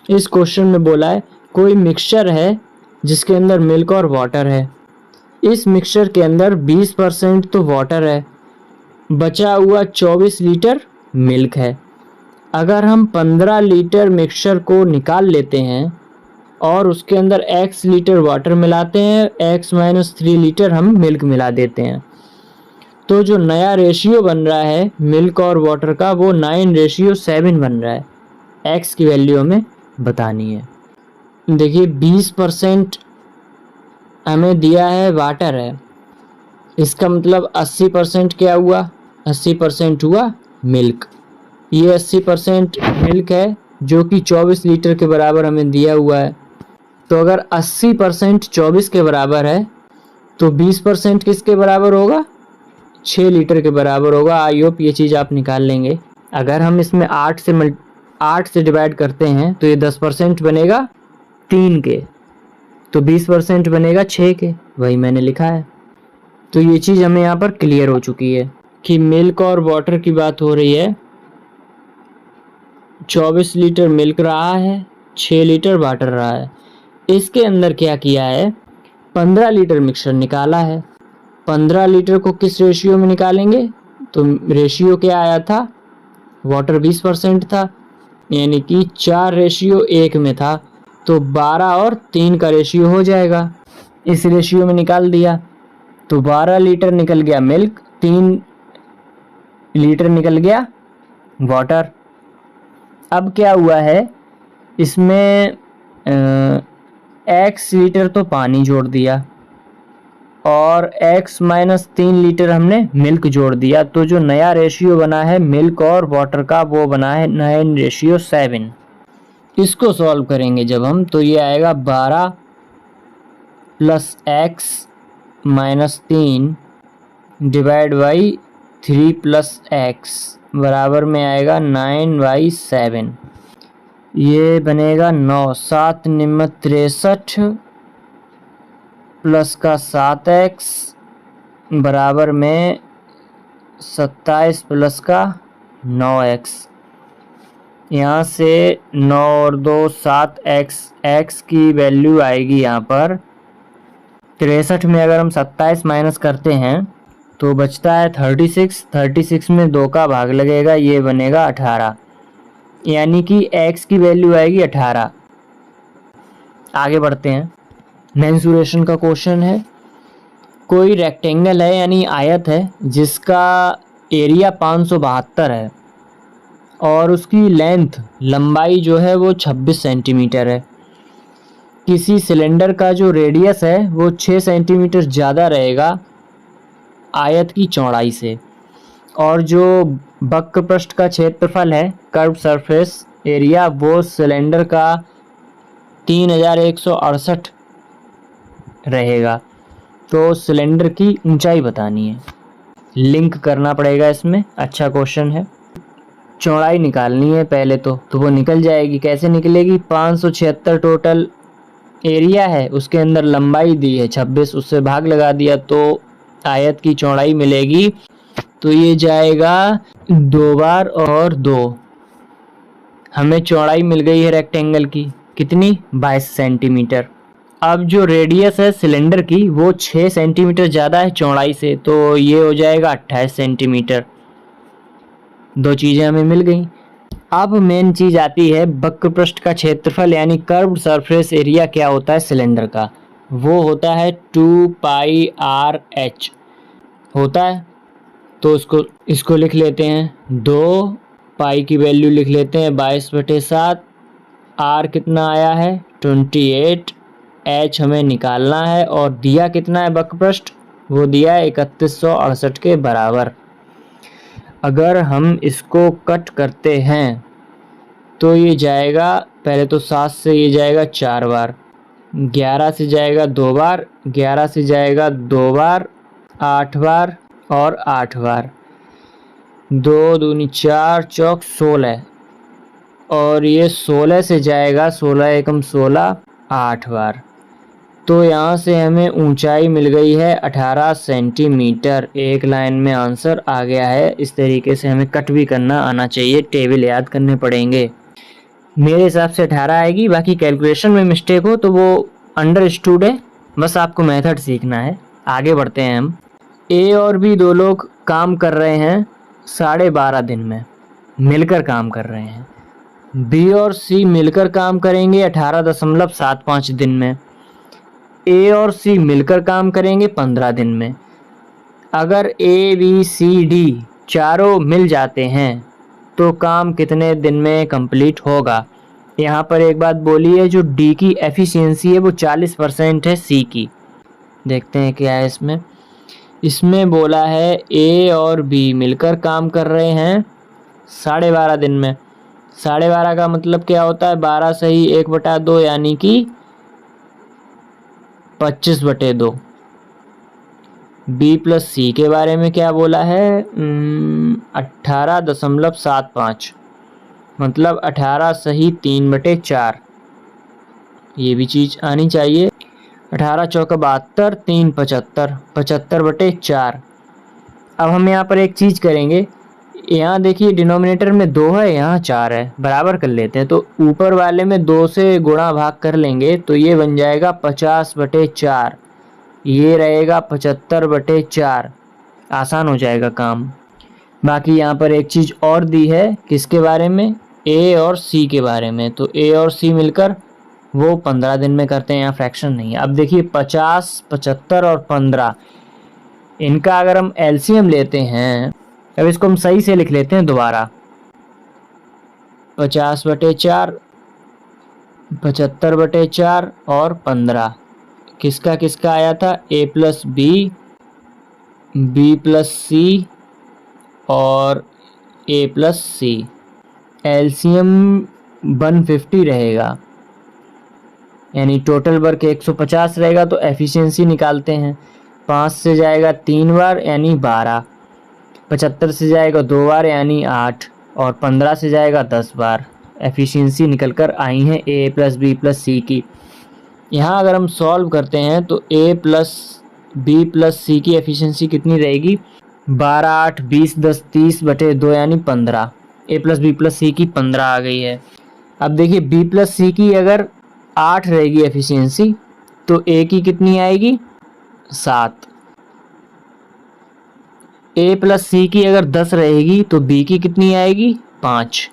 इस क्वेश्चन में बोला है कोई मिक्सचर है जिसके अंदर मिल्क और वाटर है। इस मिक्सचर के अंदर 20% तो वाटर है, बचा हुआ 24 लीटर मिल्क है। अगर हम 15 लीटर मिक्सचर को निकाल लेते हैं और उसके अंदर X लीटर वाटर मिलाते हैं, X माइनस 3 लीटर हम मिल्क मिला देते हैं, तो जो नया रेशियो बन रहा है मिल्क और वाटर का वो 9:7 बन रहा है। X की वैल्यू हमें बतानी है। देखिए, 20% हमें दिया है वाटर है, इसका मतलब 80% क्या हुआ, 80% हुआ मिल्क। ये 80% मिल्क है जो कि 24 लीटर के बराबर हमें दिया हुआ है। तो अगर 80% 24 के बराबर है तो 20% किसके बराबर होगा, 6 लीटर के बराबर होगा। आई होप ये चीज़ आप निकाल लेंगे। अगर हम इसमें 8 से डिवाइड करते हैं तो ये 10% बनेगा 3 के, तो 20% बनेगा 6 के, वही मैंने लिखा है। तो ये चीज़ हमें यहाँ पर क्लियर हो चुकी है कि मिल्क और वाटर की बात हो रही है। 24 लीटर मिल्क रहा है, 6 लीटर वाटर रहा है। इसके अंदर क्या किया है, 15 लीटर मिक्सचर निकाला है। 15 लीटर को किस रेशियो में निकालेंगे, तो रेशियो क्या आया था, वाटर 20% था, यानी कि 4:1 में था, तो 12 और 3 का रेशियो हो जाएगा। इस रेशियो में निकाल दिया तो 12 लीटर निकल गया मिल्क, 3 लीटर निकल गया वाटर। अब क्या हुआ है, इसमें X लीटर तो पानी जोड़ दिया और X माइनस 3 लीटर हमने मिल्क जोड़ दिया, तो जो नया रेशियो बना है मिल्क और वाटर का वो बना है 9:7। इसको सॉल्व करेंगे जब हम, तो ये आएगा 12 plus x minus 3 divide by 3 plus x बराबर में आएगा 9/7। ये बनेगा 9, 7 निम्न 63 प्लस का 7x बराबर में 27 प्लस का 9x। यहाँ से 9 और 2 7x, x की वैल्यू आएगी यहाँ पर 63 में अगर हम 27 माइनस करते हैं तो बचता है 36। 36 में 2 का भाग लगेगा, ये बनेगा 18, यानी कि x की वैल्यू आएगी 18। आगे बढ़ते हैं। मेंसुरेशन का क्वेश्चन है। कोई रेक्टेंगल है यानी आयत है जिसका एरिया 572 है और उसकी लंबाई जो है वो 26 सेंटीमीटर है। किसी सिलेंडर का जो रेडियस है वो 6 सेंटीमीटर ज़्यादा रहेगा आयत की चौड़ाई से, और जो वक्र पृष्ठ का क्षेत्रफल है कर्व सरफेस एरिया वो सिलेंडर का 3168 रहेगा। तो सिलेंडर की ऊंचाई बतानी है, लिंक करना पड़ेगा इसमें। अच्छा क्वेश्चन है। चौड़ाई निकालनी है पहले तो वो निकल जाएगी। कैसे निकलेगी? 576 टोटल एरिया है, उसके अंदर लंबाई दी है 26, उससे भाग लगा दिया तो आयत की चौड़ाई मिलेगी। तो ये जाएगा 2 बार और 2, हमें चौड़ाई मिल गई है रेक्टेंगल की कितनी? 22 सेंटीमीटर। अब जो रेडियस है सिलेंडर की वो 6 सेंटीमीटर ज़्यादा है चौड़ाई से, तो ये हो जाएगा 28 सेंटीमीटर। 2 चीज़ें हमें मिल गई। अब मेन चीज़ आती है वक्र पृष्ठ का क्षेत्रफल यानी कर्व्ड सरफेस एरिया क्या होता है सिलेंडर का? वो होता है 2πr/h होता है। तो इसको लिख लेते हैं 2 पाई की वैल्यू लिख लेते हैं 22/7। r कितना आया है? 28। h हमें निकालना है और दिया कितना है वक्र पृष्ठ? वो दिया है 3168 के बराबर। अगर हम इसको कट करते हैं तो ये जाएगा, पहले तो 7 से ये जाएगा 4 बार, 11 से जाएगा 2 बार, 11 से जाएगा 2 बार, 8 बार और 8 बार, 2 दूनी 4 चौक 16, और ये 16 से जाएगा 16 एकम 16, 8 बार। तो यहाँ से हमें ऊंचाई मिल गई है 18 सेंटीमीटर। एक लाइन में आंसर आ गया है। इस तरीके से हमें कट भी करना आना चाहिए, टेबल याद करने पड़ेंगे। मेरे हिसाब से 18 आएगी, बाकी कैलकुलेशन में मिस्टेक हो तो वो अंडरस्टूड है, बस आपको मेथड सीखना है। आगे बढ़ते हैं हम। ए और बी 2 लोग काम कर रहे हैं 12.5 दिन में, मिलकर काम कर रहे हैं। बी और सी मिलकर काम करेंगे 18.75 दिन में। ए और सी मिलकर काम करेंगे 15 दिन में। अगर ए बी सी डी चारों मिल जाते हैं तो काम कितने दिन में कंप्लीट होगा? यहाँ पर एक बात बोली है, जो डी की एफिशिएंसी है वो 40% है सी की। देखते हैं क्या है इसमें बोला है ए और बी मिलकर काम कर रहे हैं 12.5 दिन में। 12.5 का मतलब क्या होता है? 12 सही 1/2 यानी कि 25/2। बी प्लस सी के बारे में क्या बोला है? 18.75, मतलब 18 सही 3/4। ये भी चीज़ आनी चाहिए। 18 चौका 72, 3 75, 75/4। अब हम यहाँ पर एक चीज़ करेंगे, यहाँ देखिए डिनोमिनेटर में 2 है, यहाँ 4 है, बराबर कर लेते हैं। तो ऊपर वाले में 2 से गुणा भाग कर लेंगे तो ये बन जाएगा 50/4, ये रहेगा 75/4। आसान हो जाएगा काम। बाकी यहाँ पर एक चीज़ और दी है, किसके बारे में? ए और सी के बारे में। तो ए और सी मिलकर वो 15 दिन में करते हैं, यहाँ फ्रैक्शन नहीं है। अब देखिए 50, 75 और 15, इनका अगर हम एलसीएम लेते हैं, अब इसको हम सही से लिख लेते हैं दोबारा। 50/4, 75/4 और 15 किसका किसका आया था? ए प्लस बी, बी प्लस सी और ए प्लस सी। एलसीएम 150 रहेगा, यानी टोटल वर्क 150 रहेगा। तो एफिशिएंसी निकालते हैं। 5 से जाएगा 3 बार यानी 12, 75 से जाएगा 2 बार यानी 8, और 15 से जाएगा 10 बार। एफिशिएंसी निकल कर आई है ए प्लस बी प्लस सी की। यहाँ अगर हम सॉल्व करते हैं तो ए प्लस बी प्लस सी की एफिशिएंसी कितनी रहेगी? 12, 8, 20, 10, 30/2 यानी 15। ए प्लस बी प्लस सी की 15 आ गई है। अब देखिए बी प्लस सी की अगर 8 रहेगी एफिशिएंसी तो ए की कितनी आएगी? 7। ए प्लस सी की अगर 10 रहेगी तो बी की कितनी आएगी? 5,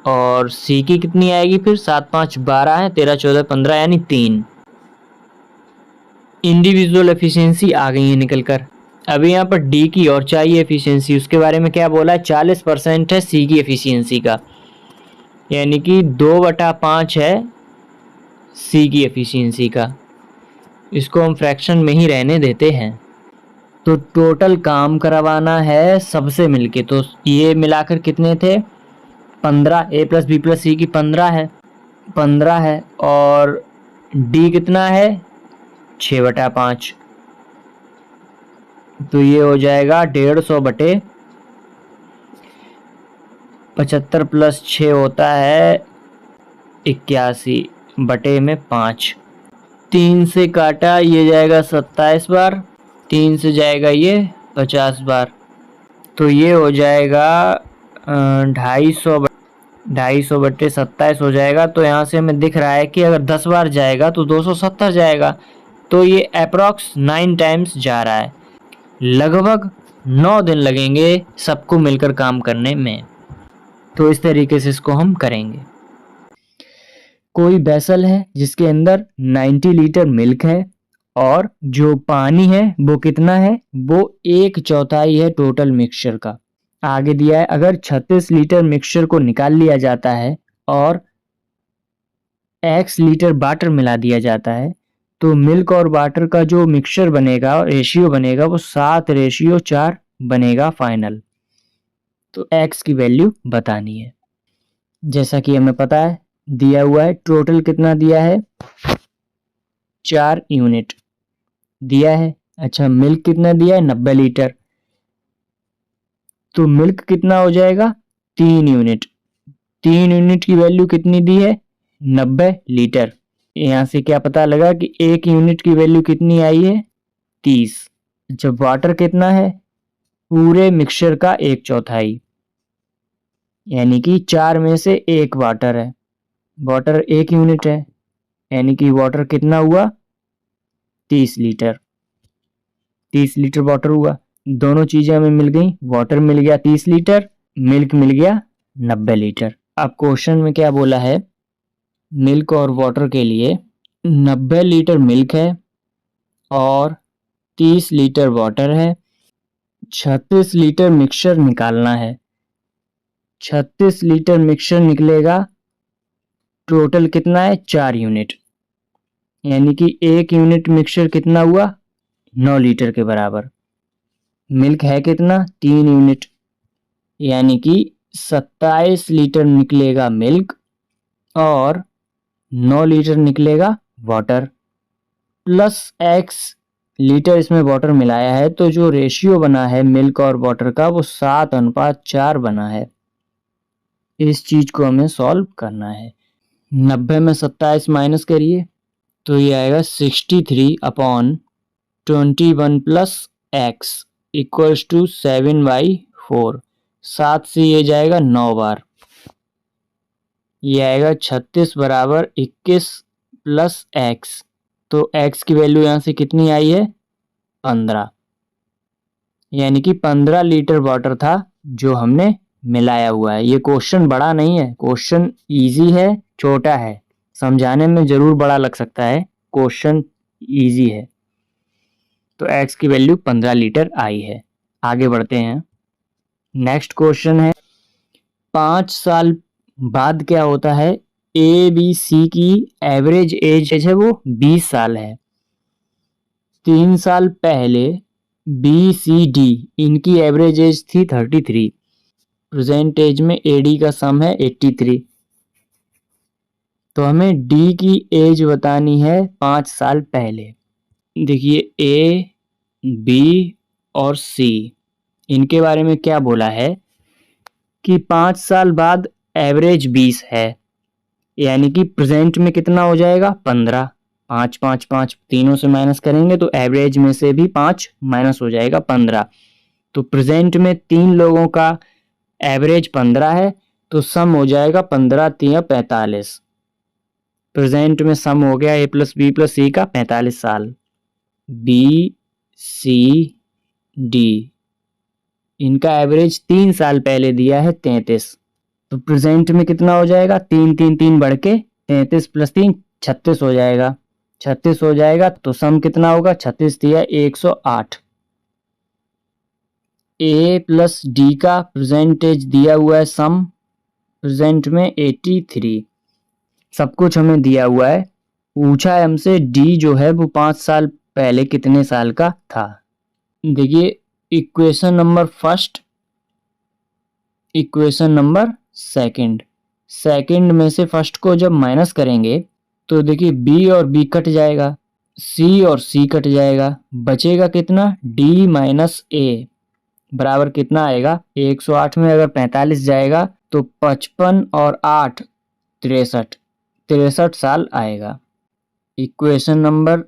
और सी की कितनी आएगी फिर? 7, 5, 12 है, 13, 14, 15 यानी 3। इंडिविजुअल एफिशिएंसी आ गई है निकल कर। अभी यहाँ पर डी की और चाहिए एफिशिएंसी, उसके बारे में क्या बोला है? 40% है सी की एफिशिएंसी का, यानी कि 2/5 है सी की एफिशिएंसी का। इसको हम फ्रैक्शन में ही रहने देते हैं। तो टोटल काम करवाना है सबसे मिलके, तो ये मिलाकर कितने थे? 15। ए प्लस बी प्लस सी की 15 है, और डी कितना है? 6/5। तो ये हो जाएगा 150/75 प्लस 6 होता है 81/5। 3 से काटा ये जाएगा 27 बार, 3 से जाएगा ये 50 बार, तो ये हो जाएगा 250/27 हो जाएगा। तो यहाँ से हमें दिख रहा है कि अगर 10 बार जाएगा तो 270 जाएगा। तो ये अप्रॉक्स 9 टाइम्स जा रहा है। लगभग 9 दिन लगेंगे सबको मिलकर काम करने में। तो इस तरीके से इसको हम करेंगे। कोई वेसल है जिसके अंदर 90 लीटर मिल्क है, और जो पानी है वो कितना है? वो 1/4 है टोटल मिक्सचर का। आगे दिया है अगर 36 लीटर मिक्सचर को निकाल लिया जाता है और x लीटर वाटर मिला दिया जाता है, तो मिल्क और वाटर का जो मिक्सचर बनेगा, रेशियो बनेगा, वो 7:4 बनेगा फाइनल। तो x की वैल्यू बतानी है। जैसा कि हमें पता है दिया हुआ है, टोटल कितना दिया है? 4 यूनिट दिया है। अच्छा, मिल्क कितना दिया है? 90 लीटर। तो मिल्क कितना हो जाएगा? 3 यूनिट। 3 यूनिट की वैल्यू कितनी दी है? 90 लीटर। यहाँ से क्या पता लगा कि 1 यूनिट की वैल्यू कितनी आई है? 30। जब वाटर कितना है? पूरे मिक्सचर का 1/4, यानी कि 4 में से 1 वाटर है। वाटर 1 यूनिट है, यानी कि वाटर कितना हुआ? 30 लीटर। 30 लीटर वाटर हुआ। दोनों चीजें हमें मिल गई। वाटर मिल गया 30 लीटर, मिल्क मिल गया 90 लीटर। अब क्वेश्चन में क्या बोला है? मिल्क और वाटर के लिए 90 लीटर मिल्क है और 30 लीटर वाटर है। 36 लीटर मिक्सचर निकालना है। 36 लीटर मिक्सचर निकलेगा। टोटल कितना है? 4 यूनिट, यानी कि 1 यूनिट मिक्सचर कितना हुआ? 9 लीटर के बराबर। मिल्क है कितना? 3 यूनिट, यानी कि 27 लीटर निकलेगा मिल्क और 9 लीटर निकलेगा वाटर, प्लस x लीटर इसमें वाटर मिलाया है। तो जो रेशियो बना है मिल्क और वाटर का वो 7:4 बना है। इस चीज को हमें सॉल्व करना है। 90 में 27 माइनस करिए तो ये आएगा 63/21 प्लस x इक्वल्स टू 7/4। 7 से ये जाएगा 9 बार, ये आएगा 36 बराबर 21 प्लस x। तो x की वैल्यू यहाँ से कितनी आई है? 15, यानी कि 15 लीटर वाटर था जो हमने मिलाया हुआ है। ये क्वेश्चन बड़ा नहीं है, क्वेश्चन इजी है, छोटा है, समझाने में जरूर बड़ा लग सकता है, क्वेश्चन इजी है। तो x की वैल्यू 15 लीटर आई है। आगे बढ़ते हैं। नेक्स्ट क्वेश्चन है 5 साल बाद क्या होता है? ए बी सी की एवरेज एज है वो 20 साल है। 3 साल पहले बी सी डी इनकी एवरेज एज थी 33। प्रेजेंट एज में ए डी का सम है 83। तो हमें डी की एज बतानी है 5 साल पहले। देखिए ए, बी और सी, इनके बारे में क्या बोला है कि 5 साल बाद एवरेज 20 है, यानी कि प्रेजेंट में कितना हो जाएगा 15। 5 5 5 तीनों से माइनस करेंगे तो एवरेज में से भी 5 माइनस हो जाएगा 15। तो प्रेजेंट में 3 लोगों का एवरेज 15 है, तो सम हो जाएगा 15 3 45। प्रेजेंट में सम हो गया ए प्लस बी प्लस सी का 45 साल। बी, सी, डी, इनका एवरेज 3 साल पहले दिया है 33। तो प्रेजेंट में कितना हो जाएगा 3 3 3 बढ़ के 33 प्लस 3 36 हो जाएगा। 36 हो जाएगा तो सम कितना होगा 36 दिया 108। ए प्लस डी का प्रेजेंटेज दिया हुआ है सम, प्रेजेंट में 83। सब कुछ हमें दिया हुआ है। पूछा है हमसे डी जो है वो 5 साल पहले कितने साल का था। देखिए equation number first, equation number second में से फर्स्ट को जब माइनस करेंगे तो देखिए बी और बी कट जाएगा, सी और सी कट जाएगा, बचेगा कितना डी माइनस ए बराबर कितना आएगा 108 में अगर 45 जाएगा तो 55 और 8 63 साल आएगा। इक्वेशन नंबर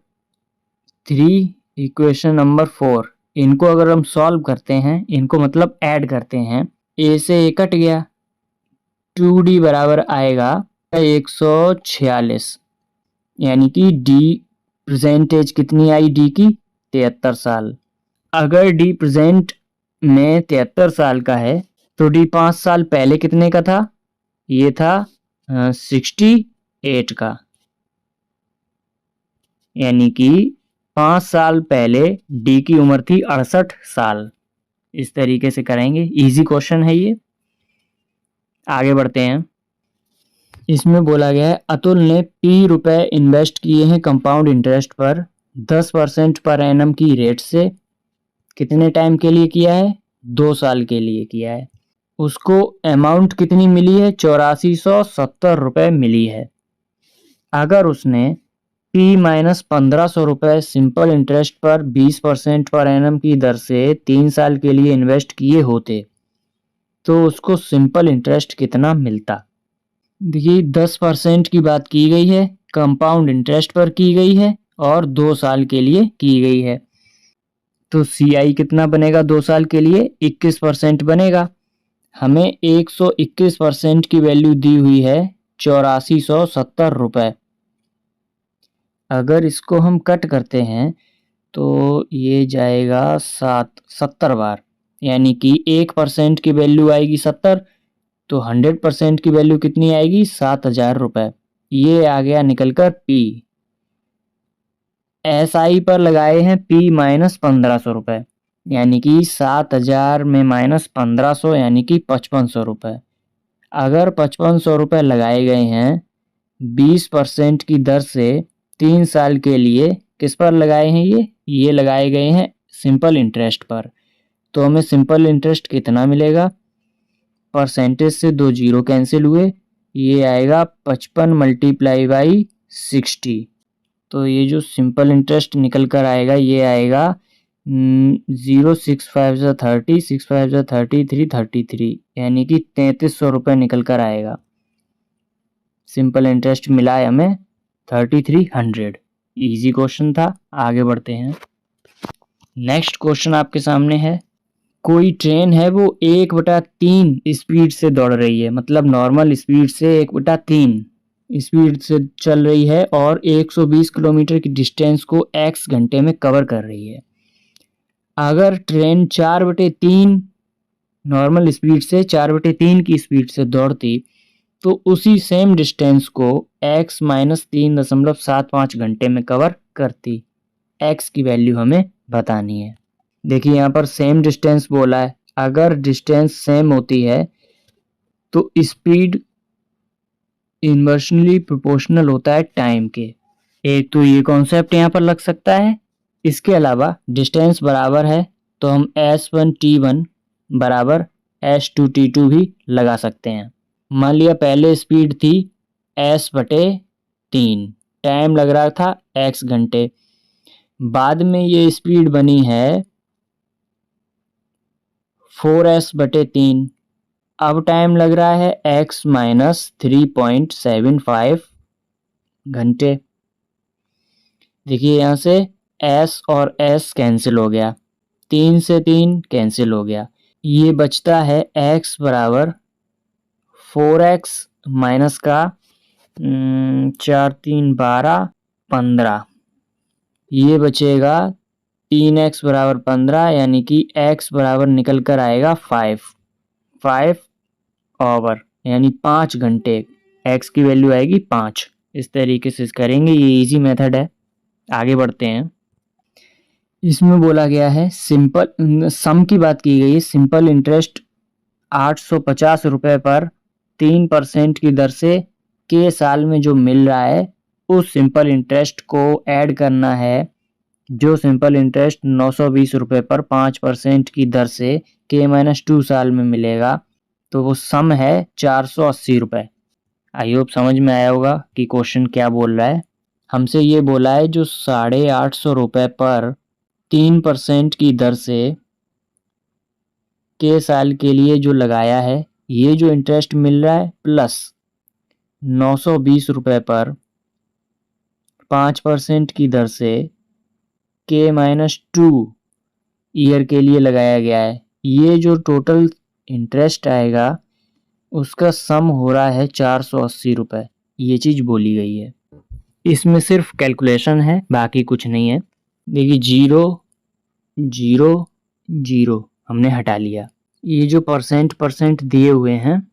3, इक्वेशन नंबर 4, इनको अगर हम सॉल्व करते हैं, इनको मतलब ऐड करते हैं, ए से ए कट गया, 2d बराबर आएगा 146, यानी कि डी प्रेजेंटेज कितनी आई डी की 73 साल। अगर डी प्रेजेंट में 73 साल का है तो डी 5 साल पहले कितने का था, ये था 68 का, यानी कि 5 साल पहले डी की उम्र थी 68 साल। इस तरीके से करेंगे, इजी क्वेश्चन है ये। आगे बढ़ते हैं। इसमें बोला गया है अतुल ने ₹P इन्वेस्ट किए हैं कंपाउंड इंटरेस्ट पर 10% पर एनम की रेट से, कितने टाइम के लिए किया है 2 साल के लिए किया है। उसको अमाउंट कितनी मिली है 8470 रुपये मिली है। अगर उसने P माइनस 1500 रुपये सिंपल इंटरेस्ट पर 20% पर एनम की दर से 3 साल के लिए इन्वेस्ट किए होते तो उसको सिंपल इंटरेस्ट कितना मिलता। देखिए 10% की बात की गई है, कंपाउंड इंटरेस्ट पर की गई है और 2 साल के लिए की गई है। तो CI कितना बनेगा 2 साल के लिए 21% बनेगा। हमें 121% की वैल्यू दी हुई है 8470 रुपये। अगर इसको हम कट करते हैं तो ये जाएगा 70 बार, यानी कि 1% की वैल्यू आएगी 70, तो 100% की वैल्यू कितनी आएगी 7000 रुपये। ये आ गया निकलकर P। SI पर लगाए हैं P माइनस 1500 रुपये, यानी कि 7000 में माइनस 1500 यानी कि 5500 रुपये। अगर 5500 रुपये लगाए गए हैं 20% की दर से 3 साल के लिए, किस पर लगाए हैं ये लगाए गए हैं सिंपल इंटरेस्ट पर, तो हमें सिंपल इंटरेस्ट कितना मिलेगा, परसेंटेज से 2 जीरो कैंसिल हुए, ये आएगा 55 मल्टीप्लाई बाई 60। तो ये जो सिंपल इंटरेस्ट निकल कर आएगा ये आएगा 0 6 5 30, 6 5 33, 33, यानी कि 3300 रुपये निकल कर आएगा। सिंपल इंटरेस्ट मिला है हमें 3300। इजी क्वेश्चन था। आगे बढ़ते हैं। नेक्स्ट क्वेश्चन आपके सामने है, कोई ट्रेन है वो 1/3 स्पीड से दौड़ रही है, मतलब नॉर्मल स्पीड से 1/3 स्पीड से चल रही है और 120 किलोमीटर की डिस्टेंस को x घंटे में कवर कर रही है। अगर ट्रेन 4/3 नॉर्मल स्पीड से 4/3 की स्पीड से दौड़ती तो उसी सेम डिस्टेंस को x माइनस 3.75 घंटे में कवर करती। x की वैल्यू हमें बतानी है। देखिए यहाँ पर सेम डिस्टेंस बोला है, अगर डिस्टेंस सेम होती है तो स्पीड इन्वर्सली प्रोपोर्शनल होता है टाइम के। एक तो ये कॉन्सेप्ट यहाँ पर लग सकता है। इसके अलावा डिस्टेंस बराबर है तो हम S1T1 बराबर S2T2 भी लगा सकते हैं। मान लिया पहले स्पीड थी s/3, टाइम लग रहा था x घंटे। बाद में ये स्पीड बनी है 4s/3, अब टाइम लग रहा है x माइनस 3.75 घंटे। देखिए यहाँ से s और s कैंसिल हो गया, 3 से 3 कैंसिल हो गया, ये बचता है x बराबर 4x माइनस का 4 3 12 15, ये बचेगा 3x बराबर 15, यानी कि x बराबर निकल कर आएगा 5 ओवर, यानी 5 घंटे, x की वैल्यू आएगी 5। इस तरीके से करेंगे, ये इजी मेथड है। आगे बढ़ते हैं। इसमें बोला गया है सिंपल सम की बात की गई है, सिंपल इंटरेस्ट 850 रुपए पर 3% की दर से के साल में जो मिल रहा है उस सिंपल इंटरेस्ट को ऐड करना है जो सिंपल इंटरेस्ट 920 रुपए पर 5% की दर से k-2 साल में मिलेगा, तो वो सम है 480 रुपए। आई होप समझ में आया होगा कि क्वेश्चन क्या बोल रहा है। हमसे ये बोला है जो 850 रुपए पर 3% की दर से के साल के लिए जो लगाया है, ये जो इंटरेस्ट मिल रहा है प्लस 920 रुपए पर 5% की दर से k-2 ईयर के लिए लगाया गया है, ये जो टोटल इंटरेस्ट आएगा उसका सम हो रहा है 480 रुपए। ये चीज़ बोली गई है। इसमें सिर्फ कैलकुलेशन है, बाकी कुछ नहीं है। देखिए 0 0 0 हमने हटा लिया। ये जो परसेंट दिए हुए हैं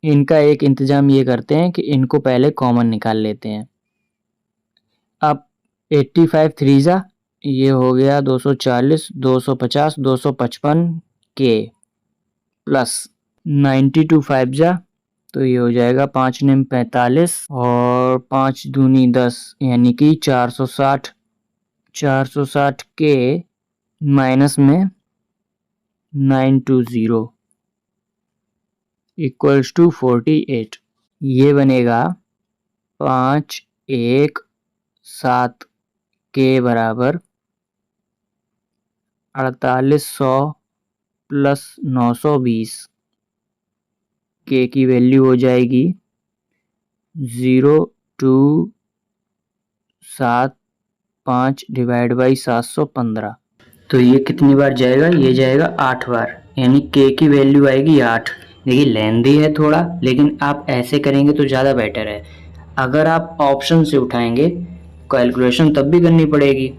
इनका एक इंतजाम ये करते हैं कि इनको पहले कॉमन निकाल लेते हैं। अब 85 3 ये हो गया 240 250 255 के प्लस 92 5 तो ये हो जाएगा 5 9 45 और 5 दूनी 10 यानी कि 460 के माइनस में 920 इक्वल्स टू 48। ये बनेगा 517 के बराबर 4800 प्लस 920 के की वैल्यू हो जाएगी 0275 डिवाइड बाई 715। तो ये कितनी बार जाएगा, ये जाएगा 8 बार, यानी के की वैल्यू आएगी 8। देखिए लेंदी है थोड़ा, लेकिन आप ऐसे करेंगे तो ज़्यादा बेटर है। अगर आप ऑप्शन से उठाएंगे कैलकुलेशन तब भी करनी पड़ेगी।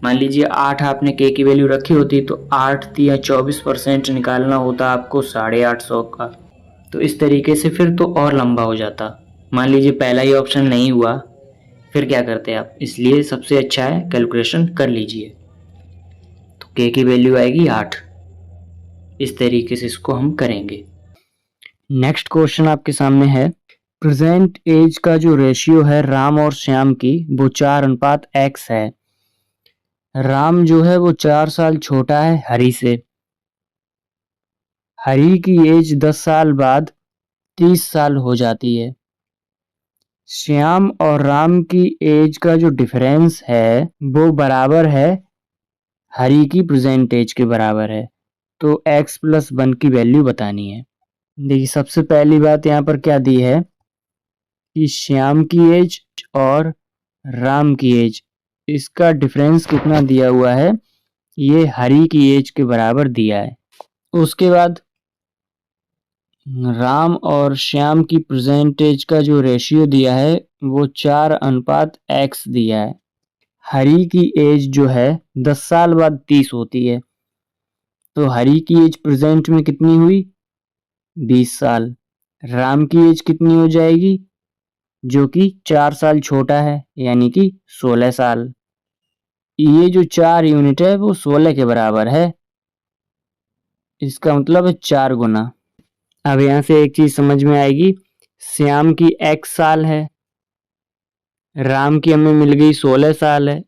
मान लीजिए 8 आपने के की वैल्यू रखी होती तो 8 या 24% निकालना होता आपको 850 का, तो इस तरीके से फिर तो और लंबा हो जाता। मान लीजिए पहला ही ऑप्शन नहीं हुआ, फिर क्या करते आप, इसलिए सबसे अच्छा है कैलकुलेशन कर लीजिए। तो के की वैल्यू आएगी 8। इस तरीके से इसको हम करेंगे। नेक्स्ट क्वेश्चन आपके सामने है, प्रेजेंट एज का जो रेशियो है राम और श्याम की वो 4:x है। राम जो है वो 4 साल छोटा है हरी से। हरी की एज 10 साल बाद 30 साल हो जाती है। श्याम और राम की एज का जो डिफरेंस है वो बराबर है हरी की प्रेजेंट एज के बराबर है। तो x + 1 की वैल्यू बतानी है। देखिए सबसे पहली बात यहाँ पर क्या दी है कि श्याम की एज और राम की एज, इसका डिफरेंस कितना दिया हुआ है, ये हरी की एज के बराबर दिया है। उसके बाद राम और श्याम की प्रेजेंट एज का जो रेशियो दिया है वो 4:x दिया है। हरी की एज जो है 10 साल बाद 30 होती है, तो हरी की एज प्रेजेंट में कितनी हुई 20 साल। राम की एज कितनी हो जाएगी, जो कि 4 साल छोटा है, यानी कि 16 साल। ये जो 4 यूनिट है वो 16 के बराबर है, इसका मतलब है 4 गुना। अब यहाँ से एक चीज समझ में आएगी, श्याम की x साल है, राम की हमें मिल गई 16 साल है।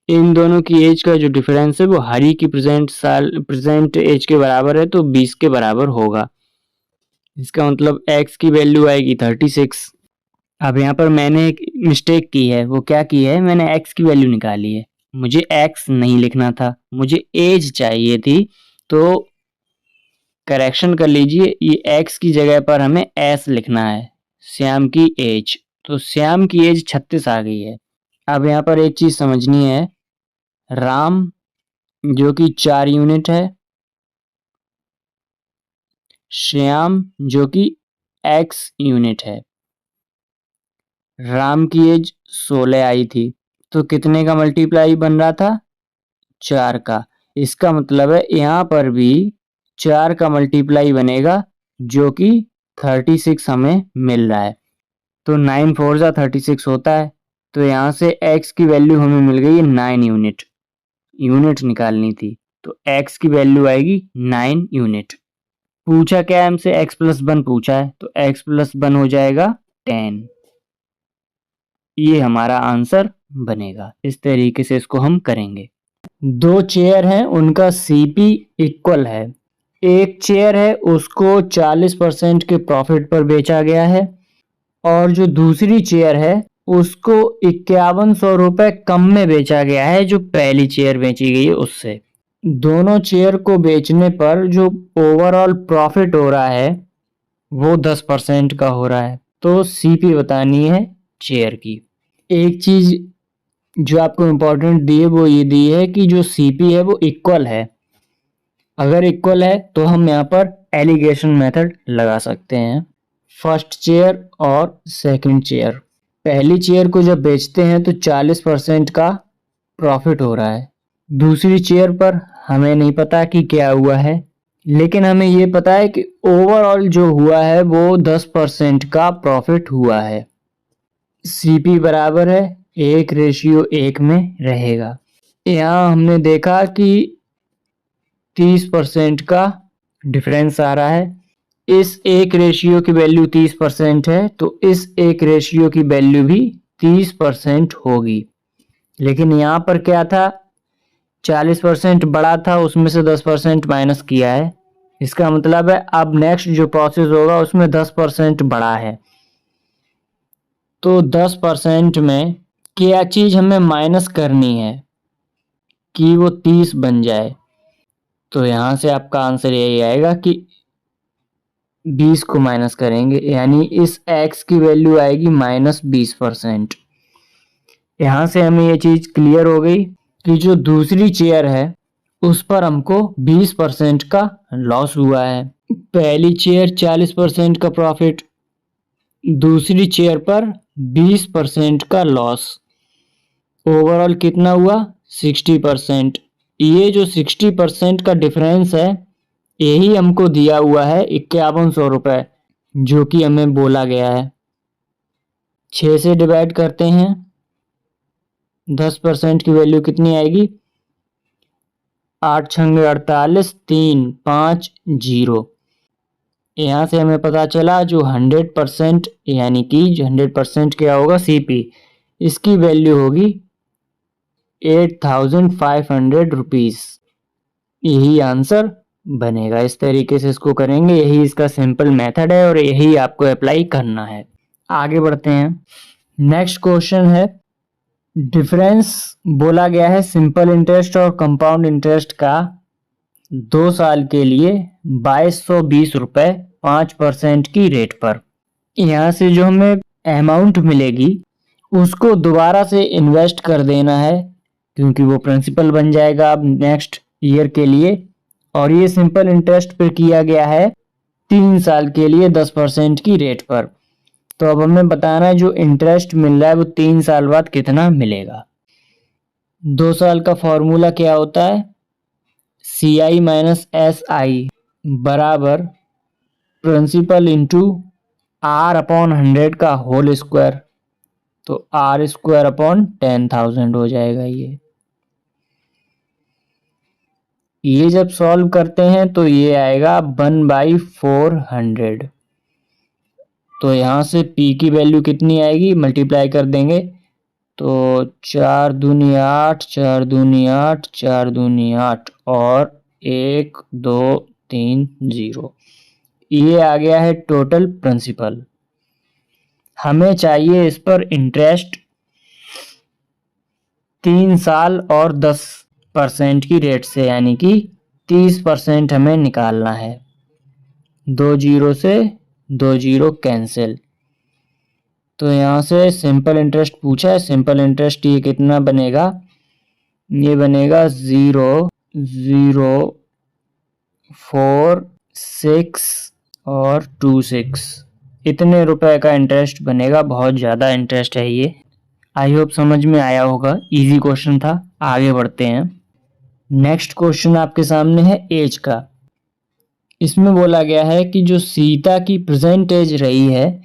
इन दोनों की एज का जो डिफरेंस है वो हरी की प्रेजेंट एज के बराबर है, तो 20 के बराबर होगा। इसका मतलब x की वैल्यू आएगी 36। अब यहाँ पर मैंने एक मिस्टेक की है। वो क्या की है, मैंने x की वैल्यू निकाली है। मुझे x नहीं लिखना था, मुझे एज चाहिए थी। तो करेक्शन कर लीजिए, ये x की जगह पर हमें s लिखना है, श्याम की एज। तो श्याम की एज 36 आ गई है। अब यहाँ पर एक चीज समझनी है, राम जो कि 4 यूनिट है, श्याम जो कि x यूनिट है। राम की एज 16 आई थी, तो कितने का मल्टीप्लाई बन रहा था, 4 का। इसका मतलब है यहाँ पर भी 4 का मल्टीप्लाई बनेगा, जो कि 36 हमें मिल रहा है। तो 9 4 जा 36 होता है। तो यहाँ से x की वैल्यू हमें मिल गई है 9 यूनिट। यूनिट निकालनी थी, तो x की वैल्यू आएगी 9 यूनिट। पूछा क्या है हमसे, x प्लस 1 पूछा है, तो x प्लस 1 हो जाएगा 10। ये हमारा आंसर बनेगा। इस तरीके से इसको हम करेंगे। 2 चेयर हैं, उनका CP इक्वल है। एक चेयर है उसको 40% के प्रॉफिट पर बेचा गया है, और जो दूसरी चेयर है उसको 5100 रुपए कम में बेचा गया है, जो पहली चेयर बेची गई है उससे। दोनों चेयर को बेचने पर जो ओवरऑल प्रॉफिट हो रहा है वो 10% का हो रहा है। तो CP बतानी है चेयर की। एक चीज जो आपको इम्पोर्टेंट दी है वो ये दी है कि जो CP है वो इक्वल है। अगर इक्वल है तो हम यहाँ पर एलिगेशन मेथड लगा सकते हैं, फर्स्ट चेयर और सेकंड चेयर। पहली चेयर को जब बेचते हैं तो 40% का प्रॉफिट हो रहा है। दूसरी चेयर पर हमें नहीं पता कि क्या हुआ है, लेकिन हमें ये पता है कि ओवरऑल जो हुआ है वो 10% का प्रॉफिट हुआ है। CP बराबर है 1:1 में रहेगा। यहाँ हमने देखा कि 30% का डिफरेंस आ रहा है। इस एक रेशियो की वैल्यू 30% है, तो इस एक रेशियो की वैल्यू भी 30% होगी। लेकिन यहाँ पर क्या था, 40% बड़ा था, उसमें से 10% माइनस किया है। इसका मतलब है अब नेक्स्ट जो प्रोसेस होगा उसमें 10% बड़ा है। तो 10% में क्या चीज हमें माइनस करनी है कि वो 30 बन जाए। तो यहां से आपका आंसर यही आएगा कि 20 को माइनस करेंगे, यानी इस x की वैल्यू आएगी -20%। यहां से हमें ये चीज क्लियर हो गई कि जो दूसरी चेयर है उस पर हमको 20% का लॉस हुआ है। पहली चेयर 40% का प्रॉफिट, दूसरी चेयर पर 20% का लॉस। ओवरऑल कितना हुआ, 60%। ये जो 60% का डिफरेंस है यही हमको दिया हुआ है 5100 रुपए, जो कि हमें बोला गया है। 6 से डिवाइड करते हैं, 10% की वैल्यू कितनी आएगी, 8 छंगे 48, 3 5 0। यहाँ से हमें पता चला जो 100%, यानी कि जो 100% क्या होगा, CP, इसकी वैल्यू होगी 8500 रुपीज। यही आंसर बनेगा। इस तरीके से इसको करेंगे, यही इसका सिंपल मेथड है और यही आपको अप्लाई करना है। आगे बढ़ते हैं। नेक्स्ट क्वेश्चन है, डिफरेंस बोला गया है सिंपल इंटरेस्ट और कंपाउंड इंटरेस्ट का 2 साल के लिए 2220 रुपए 5% की रेट पर। यहाँ से जो हमें अमाउंट मिलेगी उसको दोबारा से इन्वेस्ट कर देना है, क्योंकि वो प्रिंसिपल बन जाएगा अब नेक्स्ट ईयर के लिए। और ये सिंपल इंटरेस्ट पे किया गया है 3 साल के लिए 10% की रेट पर। तो अब हमें बताना है जो इंटरेस्ट मिल रहा है वो 3 साल बाद कितना मिलेगा। 2 साल का फॉर्मूला क्या होता है, CI माइनस SI बराबर प्रिंसिपल इंटू R/100 का होल स्क्वायर। तो R² / 10,000 हो जाएगा। ये जब सॉल्व करते हैं तो ये आएगा 1/400। तो यहाँ से P की वैल्यू कितनी आएगी, मल्टीप्लाई कर देंगे तो 4 दूनी 8, 4 दूनी 8, 4 दूनी 8 और 1 2 3 0। ये आ गया है टोटल प्रिंसिपल। हमें चाहिए इस पर इंटरेस्ट 3 साल और 10% की रेट से, यानी कि 30% हमें निकालना है। 2 जीरो से 2 जीरो कैंसिल, तो यहाँ से सिंपल इंटरेस्ट पूछा है। सिंपल इंटरेस्ट ये कितना बनेगा, ये बनेगा 0.046 और 26, इतने रुपए का इंटरेस्ट बनेगा। बहुत ज़्यादा इंटरेस्ट है ये। आई होप समझ में आया होगा, इजी क्वेश्चन था। आगे बढ़ते हैं। नेक्स्ट क्वेश्चन आपके सामने है एज का। इसमें बोला गया है कि जो सीता की प्रेजेंट एज रही है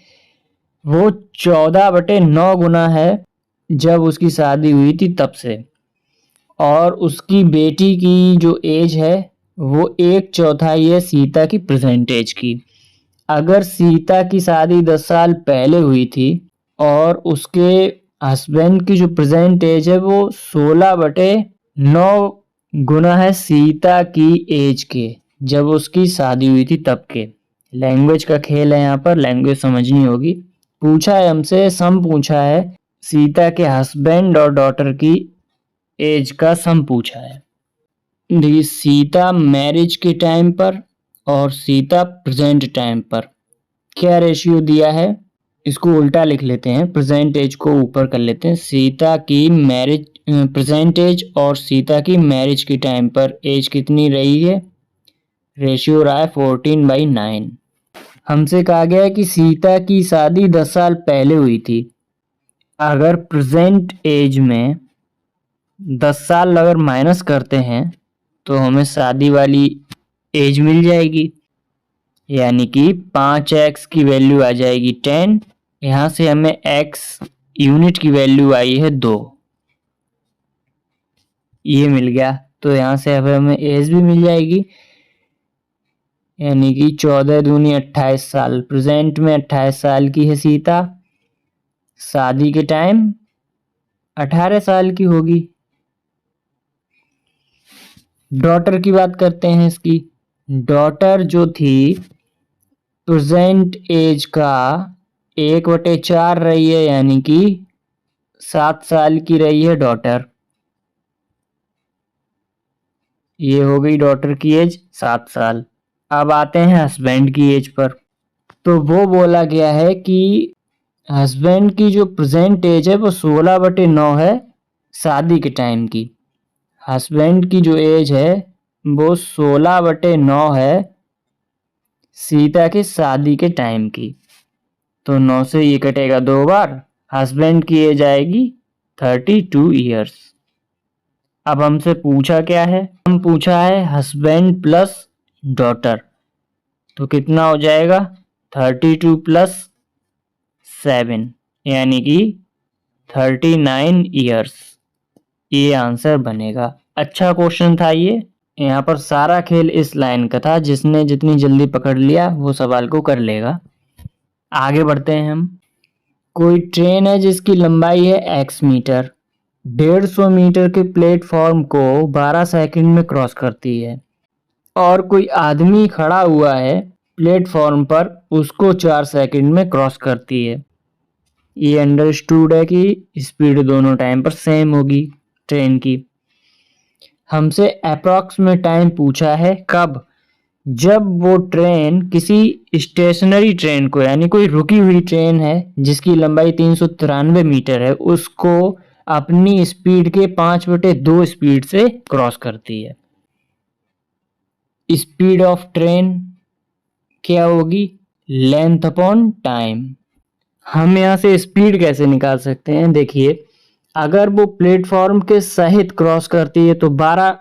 वो 14/9 गुना है जब उसकी शादी हुई थी तब से, और उसकी बेटी की जो एज है वो 1/4 है सीता की प्रेजेंट एज की। अगर सीता की शादी 10 साल पहले हुई थी और उसके हस्बैंड की जो प्रेजेंट एज है वो 16/9 गुना है सीता की एज के, जब उसकी शादी हुई थी तब के। लैंग्वेज का खेल है, यहाँ पर लैंग्वेज समझनी होगी। पूछा है हमसे, सम पूछा है, सीता के हस्बैंड और डॉटर की एज का सम पूछा है। देखिए, सीता मैरिज के टाइम पर और सीता प्रेजेंट टाइम पर क्या रेशियो दिया है, इसको उल्टा लिख लेते हैं। प्रेजेंट एज को ऊपर कर लेते हैं। सीता की मैरिज प्रेजेंट एज और सीता की मैरिज के टाइम पर एज कितनी रही है, रेशियो रहा है 14/9। हमसे कहा गया है कि सीता की शादी 10 साल पहले हुई थी। अगर प्रेजेंट एज में 10 साल अगर माइनस करते हैं तो हमें शादी वाली एज मिल जाएगी, यानी कि 5x की वैल्यू आ जाएगी 10। यहाँ से हमें x यूनिट की वैल्यू आई है 2, ये मिल गया। तो यहाँ से अब हमें एज भी मिल जाएगी, यानी कि 14 दूनी 28 साल। प्रेजेंट में 28 साल की है सीता, शादी के टाइम 18 साल की होगी। डॉटर की बात करते हैं इसकी। डॉटर जो थी प्रेजेंट एज का 1/4 रही है, यानी कि 7 साल की रही है डॉटर। ये हो गई डॉटर की एज 7 साल। अब आते हैं हस्बैंड की एज पर। तो वो बोला गया है कि हस्बैंड की जो प्रेजेंट एज है वो 16/9 है शादी के टाइम की। हस्बैंड की जो एज है वो 16/9 है सीता के शादी के टाइम की। तो 9 से ये कटेगा 2 बार, हस्बैंड की एज आएगी 32 ईयर्स। अब हमसे पूछा क्या है, हम पूछा है हस्बैंड प्लस डॉटर, तो कितना हो जाएगा 32 + 7, यानी कि 39 ईयर्स। ये आंसर बनेगा। अच्छा क्वेश्चन था ये। यहाँ पर सारा खेल इस लाइन का था, जिसने जितनी जल्दी पकड़ लिया वो सवाल को कर लेगा। आगे बढ़ते हैं हम। कोई ट्रेन है जिसकी लंबाई है x मीटर, 150 मीटर के प्लेटफॉर्म को 12 सेकंड में क्रॉस करती है, और कोई आदमी खड़ा हुआ है प्लेटफॉर्म पर, उसको 4 सेकंड में क्रॉस करती है। ये अंडरस्टूड है कि स्पीड दोनों टाइम पर सेम होगी ट्रेन की। हमसे अप्रॉक्स में टाइम पूछा है कब, जब वो ट्रेन किसी स्टेशनरी ट्रेन को, यानी कोई रुकी हुई ट्रेन है जिसकी लंबाई 393 मीटर है, उसको अपनी स्पीड के 5/2 स्पीड से क्रॉस करती है। स्पीड ऑफ ट्रेन क्या होगी, लेंथ अपॉन टाइम। हम यहाँ से स्पीड कैसे निकाल सकते हैं, देखिए, अगर वो प्लेटफॉर्म के सहित क्रॉस करती है तो 12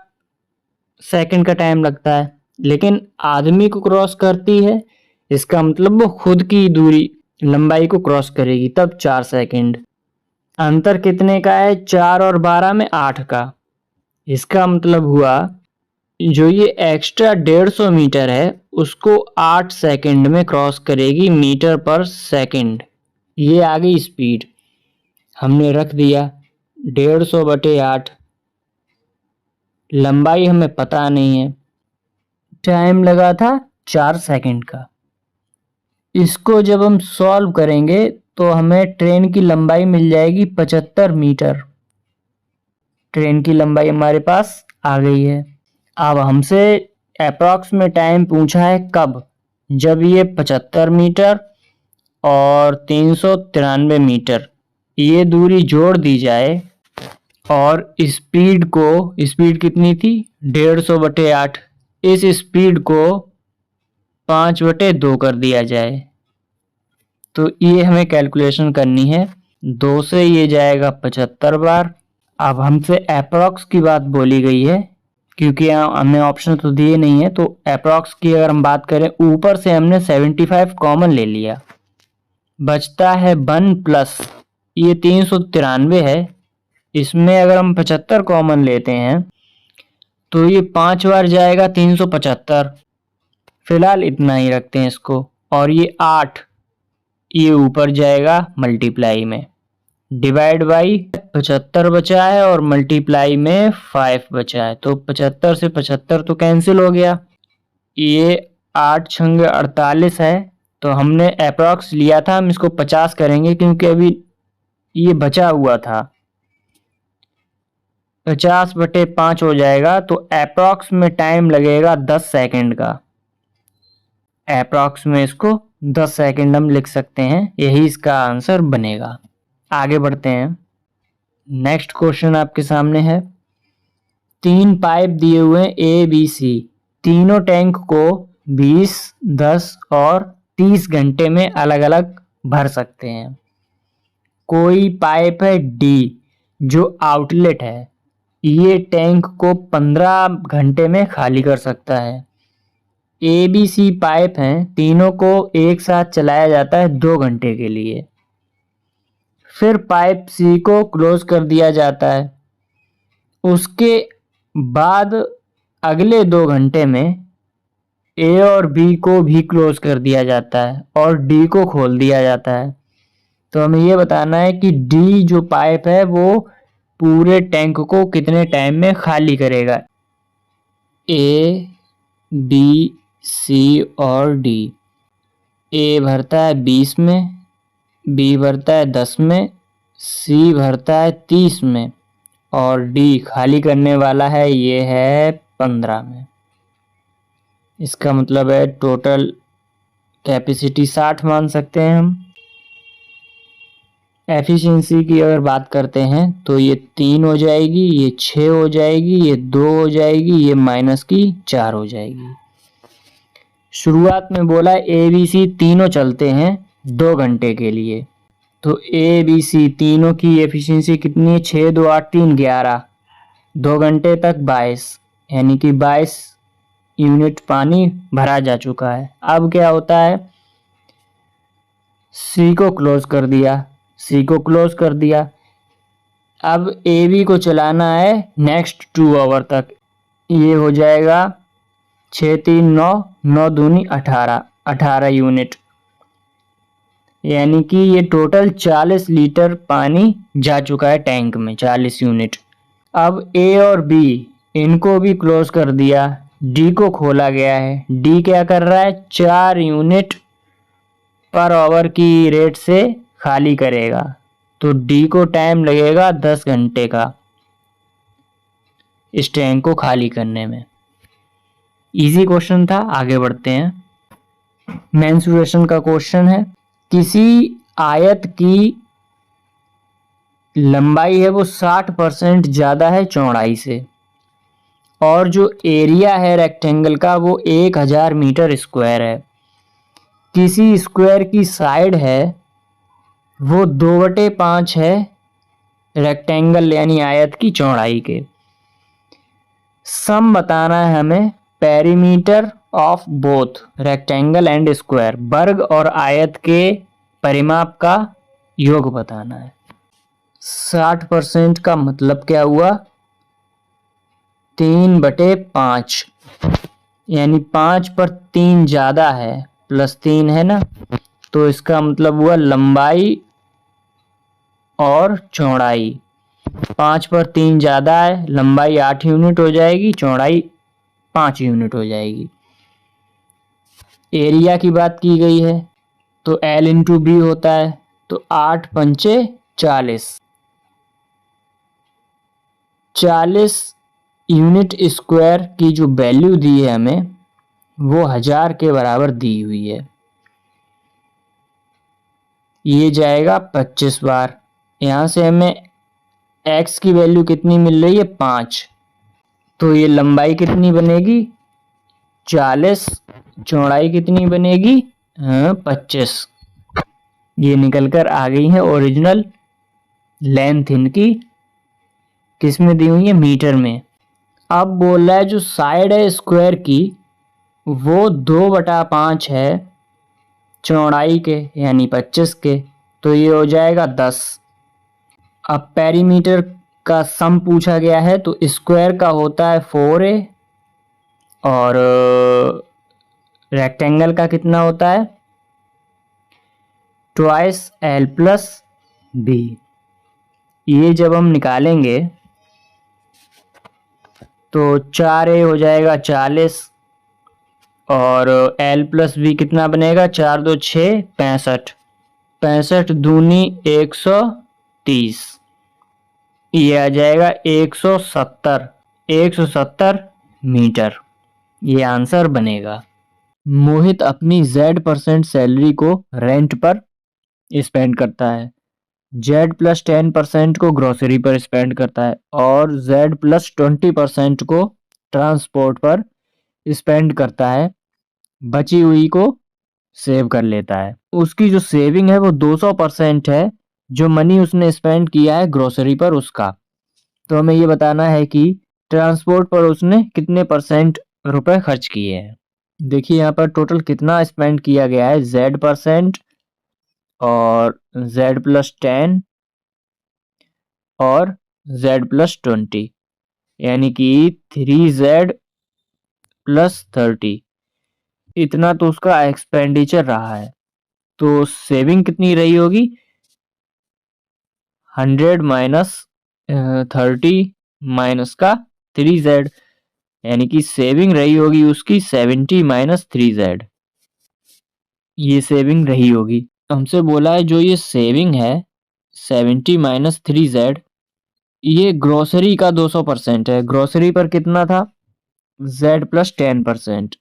सेकंड का टाइम लगता है, लेकिन आदमी को क्रॉस करती है, इसका मतलब वो खुद की दूरी लंबाई को क्रॉस करेगी, तब 4 सेकंड। अंतर कितने का है, 4 और 12 में 8 का। इसका मतलब हुआ जो ये एक्स्ट्रा 150 मीटर है उसको 8 सेकंड में क्रॉस करेगी मीटर पर सेकंड। ये आ गई स्पीड। हमने रख दिया 150/8। लंबाई हमें पता नहीं है, टाइम लगा था 4 सेकंड का। इसको जब हम सॉल्व करेंगे तो हमें ट्रेन की लंबाई मिल जाएगी 75 मीटर। ट्रेन की लंबाई हमारे पास आ गई है। अब हमसे अप्रॉक्स में टाइम पूछा है कब, जब ये 75 मीटर और 393 मीटर ये दूरी जोड़ दी जाए और स्पीड कितनी थी 150/8, इस स्पीड को 5/2 कर दिया जाए। तो ये हमें कैलकुलेशन करनी है। 2 से ये जाएगा 75 बार। अब हमसे अप्रॉक्स की बात बोली गई है, क्योंकि हमने ऑप्शन तो दिए नहीं है, तो अप्रॉक्स की अगर हम बात करें, ऊपर से हमने 75 कॉमन ले लिया, बचता है 1 प्लस ये 393 है, इसमें अगर हम 75 कॉमन लेते हैं तो ये 5 बार जाएगा 375, फिलहाल इतना ही रखते हैं इसको। और ये 8 ये ऊपर जाएगा मल्टीप्लाई में, डिवाइड बाई 75 बचा है और मल्टीप्लाई में 5 बचा है, तो 75 से 75 तो कैंसिल हो गया। ये 8 छंगे 48 है, तो हमने अप्रॉक्स लिया था, हम इसको 50 करेंगे क्योंकि अभी ये बचा हुआ था। 50/5 हो जाएगा, तो अप्रॉक्स में टाइम लगेगा 10 सेकंड का। अप्रॉक्स में इसको 10 सेकंड हम लिख सकते हैं, यही इसका आंसर बनेगा। आगे बढ़ते हैं। नेक्स्ट क्वेश्चन आपके सामने है। 3 पाइप दिए हुए ए बी सी, तीनों टैंक को 20, 10 और 30 घंटे में अलग अलग भर सकते हैं। कोई पाइप है डी जो आउटलेट है, ये टैंक को 15 घंटे में खाली कर सकता है। ए बी सी पाइप हैं, तीनों को एक साथ चलाया जाता है 2 घंटे के लिए, फिर पाइप सी को क्लोज कर दिया जाता है। उसके बाद अगले 2 घंटे में ए और बी को भी क्लोज कर दिया जाता है और डी को खोल दिया जाता है। तो हमें ये बताना है कि डी जो पाइप है वो पूरे टैंक को कितने टाइम में खाली करेगा। ए बी सी और डी, ए भरता है 20 में, बी भरता है 10 में, सी भरता है 30 में और डी खाली करने वाला है, ये है 15 में। इसका मतलब है टोटल कैपेसिटी 60 मान सकते हैं हम। एफिशिएंसी की अगर बात करते हैं तो ये 3 हो जाएगी, ये 6 हो जाएगी, ये 2 हो जाएगी, ये माइनस की 4 हो जाएगी। शुरुआत में बोला ए बी सी तीनों चलते हैं 2 घंटे के लिए, तो ए बी सी तीनों की एफिशिएंसी कितनी है 6 2 8 3 11, 2 घंटे तक 22, यानी कि 22 यूनिट पानी भरा जा चुका है। अब क्या होता है, सी को क्लोज कर दिया, सी को क्लोज कर दिया। अब ए बी को चलाना है नेक्स्ट 2 आवर तक, ये हो जाएगा 6 3 9 9 दूनी 18, 18 यूनिट, यानी कि ये टोटल 40 लीटर पानी जा चुका है टैंक में, 40 यूनिट। अब ए और बी इनको भी क्लोज कर दिया, डी को खोला गया है। डी क्या कर रहा है 4 यूनिट पर आवर की रेट से खाली करेगा, तो डी को टाइम लगेगा 10 घंटे का इस टैंक को खाली करने में। इजी क्वेश्चन था, आगे बढ़ते हैं। मेंसुरेशन का क्वेश्चन है। किसी आयत की लंबाई है वो 60% ज़्यादा है चौड़ाई से, और जो एरिया है रेक्टेंगल का वो 1000 मीटर स्क्वायर है। किसी स्क्वायर की साइड है वो 2/5 है रेक्टेंगल यानी आयत की चौड़ाई के। सम बताना है हमें perimeter of both rectangle and square, वर्ग और आयत के परिमाप का योग बताना है। 60% का मतलब क्या हुआ 3/5, यानी 5 पर 3 ज़्यादा है, +3 है ना, तो इसका मतलब हुआ लंबाई और चौड़ाई। 5 पर 3 ज़्यादा है, लंबाई 8 यूनिट हो जाएगी, चौड़ाई 5 यूनिट हो जाएगी। एरिया की बात की गई है, तो L इंटू बी होता है, तो 8 पंचे 40, 40 यूनिट स्क्वायर की जो वैल्यू दी है हमें वो 1000 के बराबर दी हुई है। ये जाएगा 25 बार। यहाँ से हमें x की वैल्यू कितनी मिल रही है 5, तो ये लंबाई कितनी बनेगी 40, चौड़ाई कितनी बनेगी 25। ये निकल कर आ गई है ओरिजिनल लेंथ इनकी, किस में दी हुई है मीटर में। अब बोल रहा है जो साइड है स्क्वायर की वो 2/5 है चौड़ाई के यानी 25 के, तो ये हो जाएगा 10। अब पेरीमीटर का सम पूछा गया है तो स्क्वायर का होता है 4a और रेक्टेंगल का कितना होता है ट्वाइस L प्लस बी। ये जब हम निकालेंगे तो 4a हो जाएगा 40 और L प्लस बी कितना बनेगा 4 2 6 65, 65 दूनी 130, ये आ जाएगा 170 मीटर। ये आंसर बनेगा। मोहित अपनी Z% सैलरी को रेंट पर स्पेंड करता है, Z प्लस 10% को ग्रोसरी पर स्पेंड करता है और Z प्लस 20% को ट्रांसपोर्ट पर स्पेंड करता है, बची हुई को सेव कर लेता है। उसकी जो सेविंग है वो 200% है जो मनी उसने स्पेंड किया है ग्रोसरी पर उसका। तो हमें ये बताना है कि ट्रांसपोर्ट पर उसने कितने % रुपए खर्च किए हैं। देखिए यहाँ पर टोटल कितना स्पेंड किया गया है Z% और Z प्लस 10 और Z प्लस 20 यानी कि 3Z प्लस 30, इतना तो उसका एक्सपेंडिचर रहा है। तो सेविंग कितनी रही होगी 100 माइनस 30 माइनस का 3Z, यानी कि सेविंग रही होगी उसकी 70 माइनस 3Z। ये सेविंग रही होगी। हमसे बोला है जो ये सेविंग है 70 माइनस 3Z, ये ग्रोसरी का 200% है। ग्रोसरी पर कितना था Z प्लस 10%,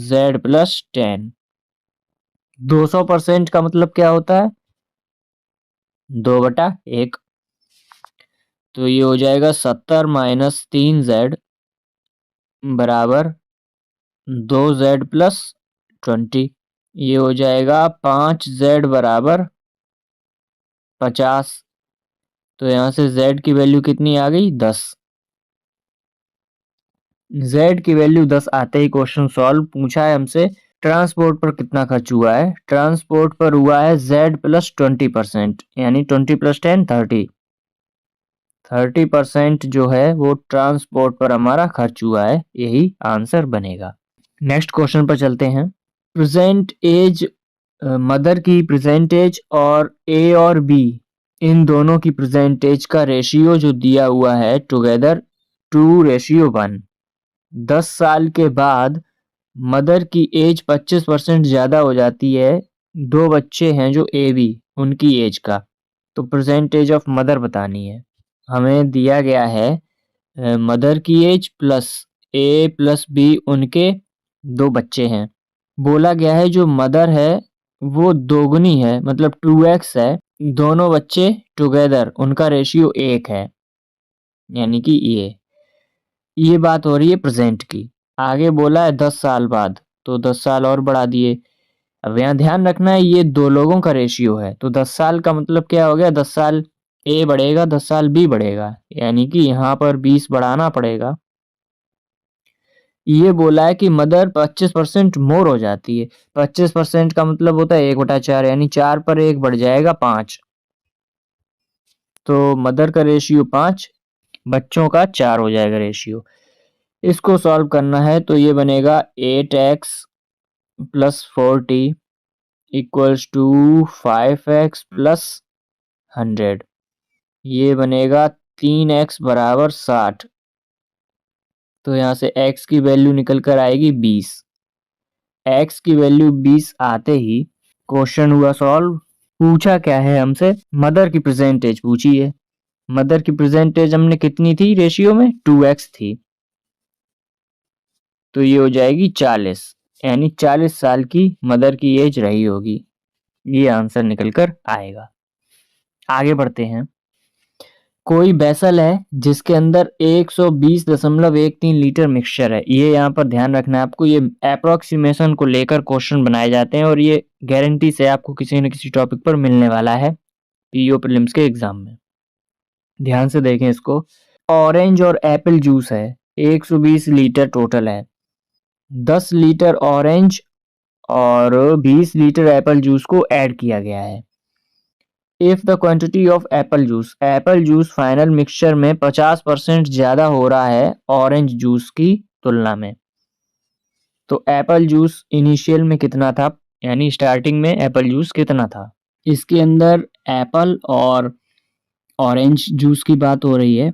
Z प्लस 10, 200% का मतलब क्या होता है 2/1, तो ये हो जाएगा 70 माइनस 3Z बराबर 2Z प्लस 20, ये हो जाएगा 5Z बराबर 50। तो यहाँ से Z की वैल्यू कितनी आ गई 10। Z की वैल्यू 10 आते ही क्वेश्चन सॉल्व। पूछा है हमसे ट्रांसपोर्ट पर कितना खर्च हुआ है। ट्रांसपोर्ट पर हुआ है Z प्लस 20%, यानी 20 प्लस 10 30% जो है वो ट्रांसपोर्ट पर हमारा खर्च हुआ है, यही आंसर बनेगा। नेक्स्ट क्वेश्चन पर चलते हैं। प्रेजेंट एज मदर की प्रेजेंट एज और A और B इन दोनों की प्रेजेंट एज का रेशियो जो दिया हुआ है टुगेदर 2:1। 10 साल के बाद मदर की एज 25% ज़्यादा हो जाती है। दो बच्चे हैं जो A B उनकी एज का, तो प्रेजेंट एज ऑफ मदर बतानी है। हमें दिया गया है मदर की age plus A plus B उनके दो बच्चे हैं। बोला गया है जो मदर है वो दोगुनी है मतलब 2x है, दोनों बच्चे टुगेदर उनका रेशियो 1 है, यानी कि ये बात हो रही है प्रेजेंट की। आगे बोला है 10 साल बाद, तो 10 साल और बढ़ा दिए। अब यहाँ ध्यान रखना है ये दो लोगों का रेशियो है, तो 10 साल का मतलब क्या हो गया 10 साल A बढ़ेगा 10 साल B बढ़ेगा, यानी कि यहाँ पर 20 बढ़ाना पड़ेगा। ये बोला है कि मदर 25% मोर हो जाती है। 25% का मतलब होता है 1/4, यानी 4 पर 1 बढ़ जाएगा 5। तो मदर का रेशियो 5, बच्चों का 4 हो जाएगा रेशियो। इसको सॉल्व करना है तो ये बनेगा 8x plus 40 equals to 5x plus 100। ये बनेगा 3x बराबर 60। तो यहाँ से x की वैल्यू निकल कर आएगी 20। x की वैल्यू 20 आते ही क्वेश्चन हुआ सॉल्व। पूछा क्या है हमसे, मदर की प्रेजेंट एज पूछी है। मदर की प्रेजेंट एज हमने कितनी थी रेशियो में, 2x थी, तो ये हो जाएगी 40, यानी 40 साल की मदर की एज रही होगी। ये आंसर निकल कर आएगा। आगे बढ़ते हैं। कोई वेसल है जिसके अंदर 120.13 लीटर मिक्सचर है। ये यहाँ पर ध्यान रखना है आपको, ये अप्रोक्सीमेशन को लेकर क्वेश्चन बनाए जाते हैं और ये गारंटी से आपको किसी न किसी टॉपिक पर मिलने वाला है पीओ प्रीलिम्स के एग्जाम में। ध्यान से देखें इसको। ऑरेंज और एप्पल जूस है, 120 लीटर टोटल है। 10 लीटर ऑरेंज और 20 लीटर एप्पल जूस को ऐड किया गया है। If the quantity of Apple juice final mixture में 50% ज्यादा हो रहा है ऑरेंज जूस की तुलना में, तो एप्पल जूस इनिशियल में कितना था, यानी स्टार्टिंग में एप्पल जूस कितना था। इसके अंदर एप्पल और ऑरेंज जूस की बात हो रही है।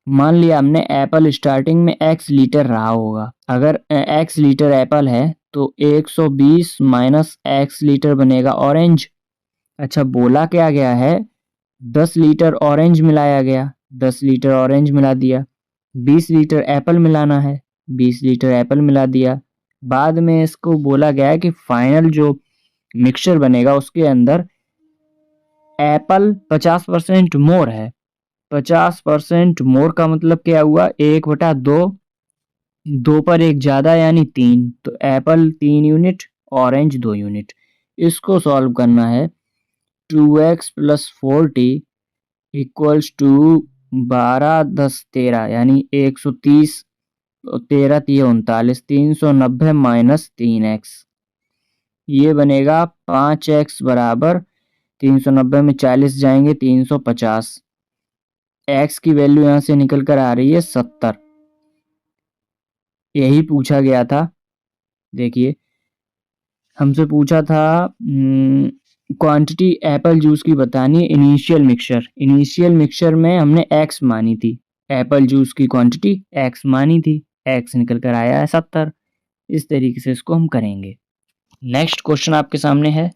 मान लिया हमने एप्पल स्टार्टिंग में x लीटर रहा होगा। अगर x लीटर एप्पल है तो 120 माइनस x लीटर बनेगा ऑरेंज। अच्छा, बोला क्या गया है, 10 लीटर ऑरेंज मिलाया गया, 10 लीटर ऑरेंज मिला दिया। 20 लीटर एप्पल मिलाना है, 20 लीटर एप्पल मिला दिया। बाद में इसको बोला गया है कि फाइनल जो मिक्सचर बनेगा उसके अंदर एप्पल 50% मोर है। 50% मोर का मतलब क्या हुआ, 1/2, 2 पर 1 ज्यादा यानी 3, तो एप्पल 3 यूनिट, ऑरेंज 2 यूनिट। इसको सॉल्व करना है। 2x + 40 इक्वल्स टू 12 10 13 यानी 130, 13 3 39, 390 माइनस 3x, ये बनेगा 5x बराबर 390 में 40 जाएंगे 350। x की वैल्यू यहां से निकल कर आ रही है 70। यही पूछा गया था। देखिए हमसे पूछा था क्वांटिटी एप्पल जूस की बतानी है इनिशियल मिक्सचर में हमने x मानी थी, एप्पल जूस की क्वांटिटी x मानी थी, x निकल कर आया है 70। इस तरीके से इसको हम करेंगे। नेक्स्ट क्वेश्चन आपके सामने है।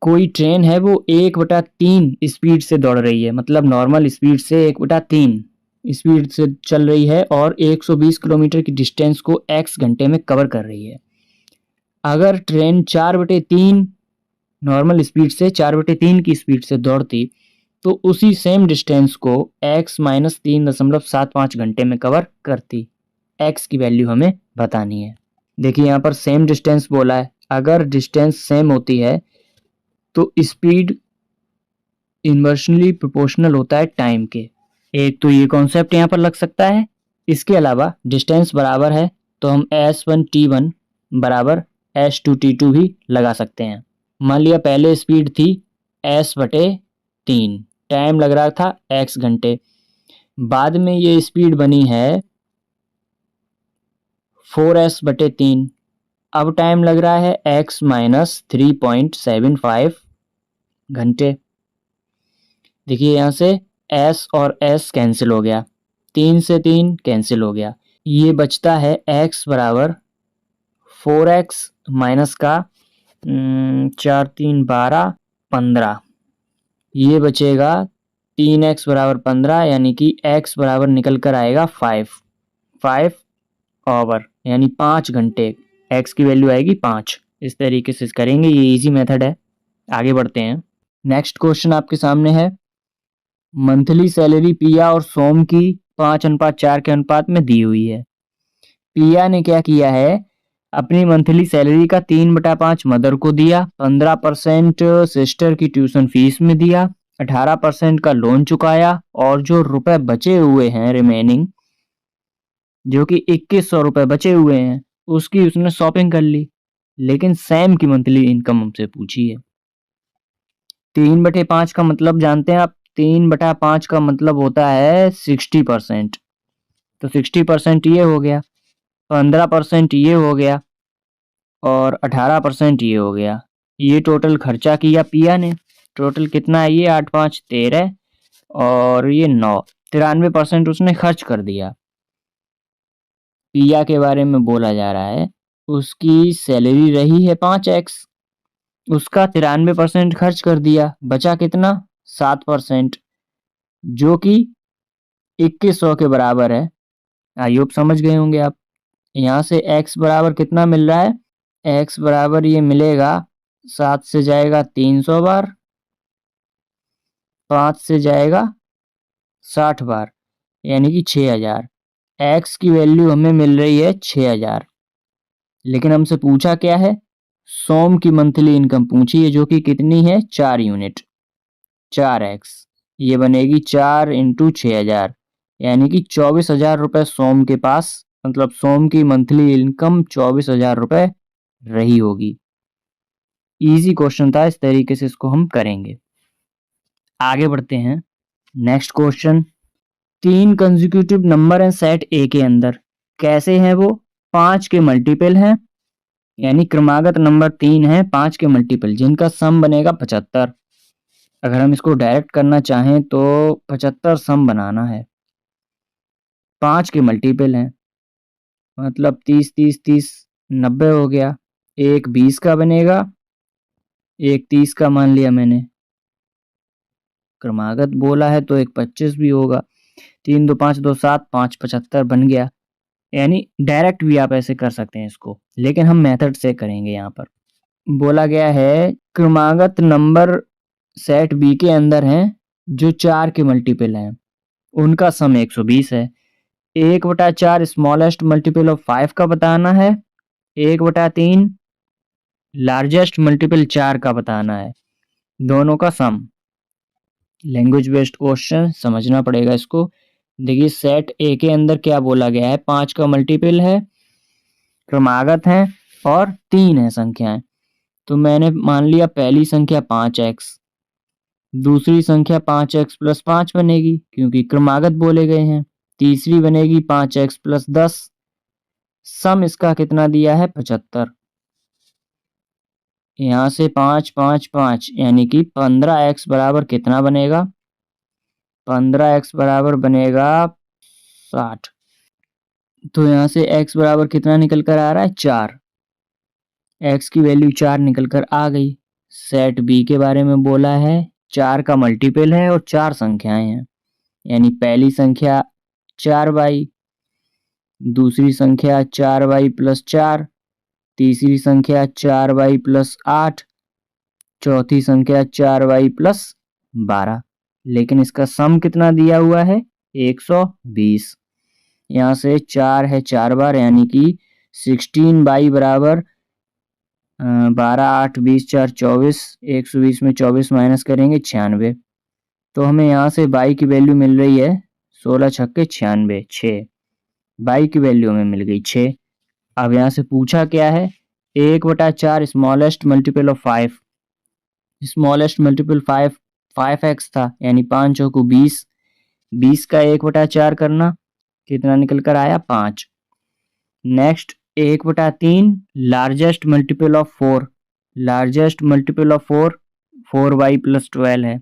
कोई ट्रेन है वो 1/3 स्पीड से दौड़ रही है, मतलब नॉर्मल स्पीड से 1/3 स्पीड से चल रही है और 120 किलोमीटर की डिस्टेंस को x घंटे में कवर कर रही है। अगर ट्रेन 4/3 नॉर्मल स्पीड से 4/3 की स्पीड से दौड़ती तो उसी सेम डिस्टेंस को x - 3.75 घंटे में कवर करती। x की वैल्यू हमें बतानी है। देखिए यहाँ पर सेम डिस्टेंस बोला है, अगर डिस्टेंस सेम होती है तो स्पीड इन्वर्सली प्रोपोर्शनल होता है टाइम के। एक तो ये कॉन्सेप्ट यहाँ पर लग सकता है। इसके अलावा डिस्टेंस बराबर है तो हम s1 t1 बराबर s2 t2 भी लगा सकते हैं। मान लिया पहले स्पीड थी s/3, टाइम लग रहा था x घंटे, बाद में ये स्पीड बनी है 4s/3, अब टाइम लग रहा है x - 3.75 घंटे। देखिए यहाँ से s और s कैंसिल हो गया, 3 से 3 कैंसिल हो गया, ये बचता है x बराबर 4x माइनस का 4 3 12 15, ये बचेगा 3x बराबर 15, यानी कि x बराबर निकल कर आएगा 5 आवर यानी 5 घंटे। x की वैल्यू आएगी 5। इस तरीके से करेंगे, ये इजी मेथड है। आगे बढ़ते हैं। नेक्स्ट क्वेश्चन आपके सामने है। मंथली सैलरी पिया और सोम की 5:4 के अनुपात में दी हुई है। पिया ने क्या किया है, अपनी मंथली सैलरी का 3/5 मदर को दिया, 15% सिस्टर की ट्यूशन फीस में दिया, 18% का लोन चुकाया और जो रुपए बचे हुए हैं रिमेनिंग, जो कि 2100 रुपए बचे हुए हैं, उसकी उसने शॉपिंग कर ली। लेकिन सैम की मंथली इनकम हमसे पूछी है। 3/5 का मतलब जानते हैं आप, 3/5 का मतलब होता है 60%, तो 60% ये हो गया, 15% ये हो गया और 18% ये हो गया। ये टोटल खर्चा किया पिया ने। टोटल कितना है ये, 8 5 13 और ये 9, 93% उसने खर्च कर दिया। पिया के बारे में बोला जा रहा है, उसकी सैलरी रही है 5x, उसका 93% खर्च कर दिया, बचा कितना 7%, जो कि 2100 के बराबर है। आई होप समझ गए होंगे आप। यहाँ से x बराबर कितना मिल रहा है, x बराबर ये मिलेगा 7 से जाएगा 300 बार, 5 से जाएगा 60 बार, यानी कि 6000। x की वैल्यू हमें मिल रही है 6000। लेकिन हमसे पूछा क्या है, सोम की मंथली इनकम पूछी है, जो कि कितनी है 4 यूनिट, 4x। ये बनेगी 4 इंटू 6000, यानी कि 24,000 रुपये सोम के पास, मतलब सोम की मंथली इनकम 24,000 रुपये रही होगी। इजी क्वेश्चन था, इस तरीके से इसको हम करेंगे। आगे बढ़ते हैं। नेक्स्ट क्वेश्चन, 3 कंसेक्यूटिव नंबर हैं सेट ए के अंदर, कैसे हैं वो, 5 के मल्टीपल हैं, यानी क्रमागत नंबर 3 है 5 के मल्टीपल, जिनका सम बनेगा 75। अगर हम इसको डायरेक्ट करना चाहें तो 75 सम बनाना है, 5 के मल्टीपल हैं, मतलब 30 30 30 90 हो गया। एक 20 का बनेगा, एक 30 का मान लिया मैंने, क्रमागत बोला है तो एक 25 भी होगा। 3 2 5 2 7 5 75 बन गया। यानी डायरेक्ट भी आप ऐसे कर सकते हैं इसको, लेकिन हम मेथड से करेंगे। यहाँ पर बोला गया है क्रमागत नंबर सेट बी के अंदर हैं जो 4 के मल्टीपल हैं, उनका सम 120 है। 1/4 स्मॉलेस्ट मल्टीपल ऑफ 5 का बताना है, 1/3 लार्जेस्ट मल्टीपल 4 का बताना है, दोनों का सम। लैंग्वेज बेस्ड क्वेश्चन, समझना पड़ेगा इसको। देखिए सेट ए के अंदर क्या बोला गया है, 5 का मल्टीपल है, क्रमागत है और 3 है संख्याएं। तो मैंने मान लिया पहली संख्या 5x, दूसरी संख्या 5x + 5 बनेगी क्योंकि क्रमागत बोले गए हैं, तीसरी बनेगी 5x + 10, सम इसका कितना दिया है 75। यहाँ से 5 5 5 यानी कि 15x बराबर कितना बनेगा, 15x बराबर बनेगा 60। तो यहाँ से x बराबर कितना निकल कर आ रहा है 4, x की वैल्यू 4 निकल कर आ गई। सेट बी के बारे में बोला है 4 का मल्टीपल है और 4 संख्याएं हैं, यानी पहली संख्या 4y, दूसरी संख्या 4y + 4, तीसरी संख्या 4y + 8, चौथी संख्या 4y + 12। लेकिन इसका सम कितना दिया हुआ है 120। यहाँ से 4 है 4 बार, यानी कि 16y बराबर 12 8 20 4 24, 120 में 24 माइनस करेंगे 96। तो हमें यहाँ से y की वैल्यू मिल रही है 16 छक्के 96, 6। y की वैल्यू हमें मिल गई 6। अब यहाँ से पूछा क्या है, 1/4 smallest multiple of 5, smallest multiple 5x था, यानी 5 चौको 20, 20 का 1/4 करना, कितना निकल कर आया 5। Next 1/3 largest multiple of 4, largest multiple of 4 4y + 12 है,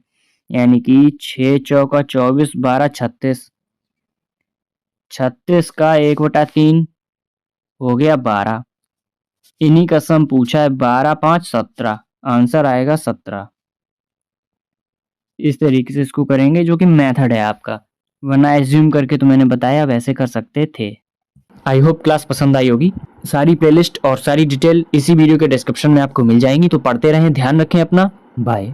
यानी कि 6 चौका 24 12 36, 36 का 1/3 हो गया 12। इन्हीं का सम पूछा है, 12 5 17, आंसर आएगा 17। इस तरीके से इसको करेंगे, जो कि मेथड है आपका, वरना एज्यूम करके तो मैंने बताया वैसे कर सकते थे। आई होप क्लास पसंद आई होगी। सारी प्लेलिस्ट और सारी डिटेल इसी वीडियो के डिस्क्रिप्शन में आपको मिल जाएंगी, तो पढ़ते रहें, ध्यान रखें अपना, बाय।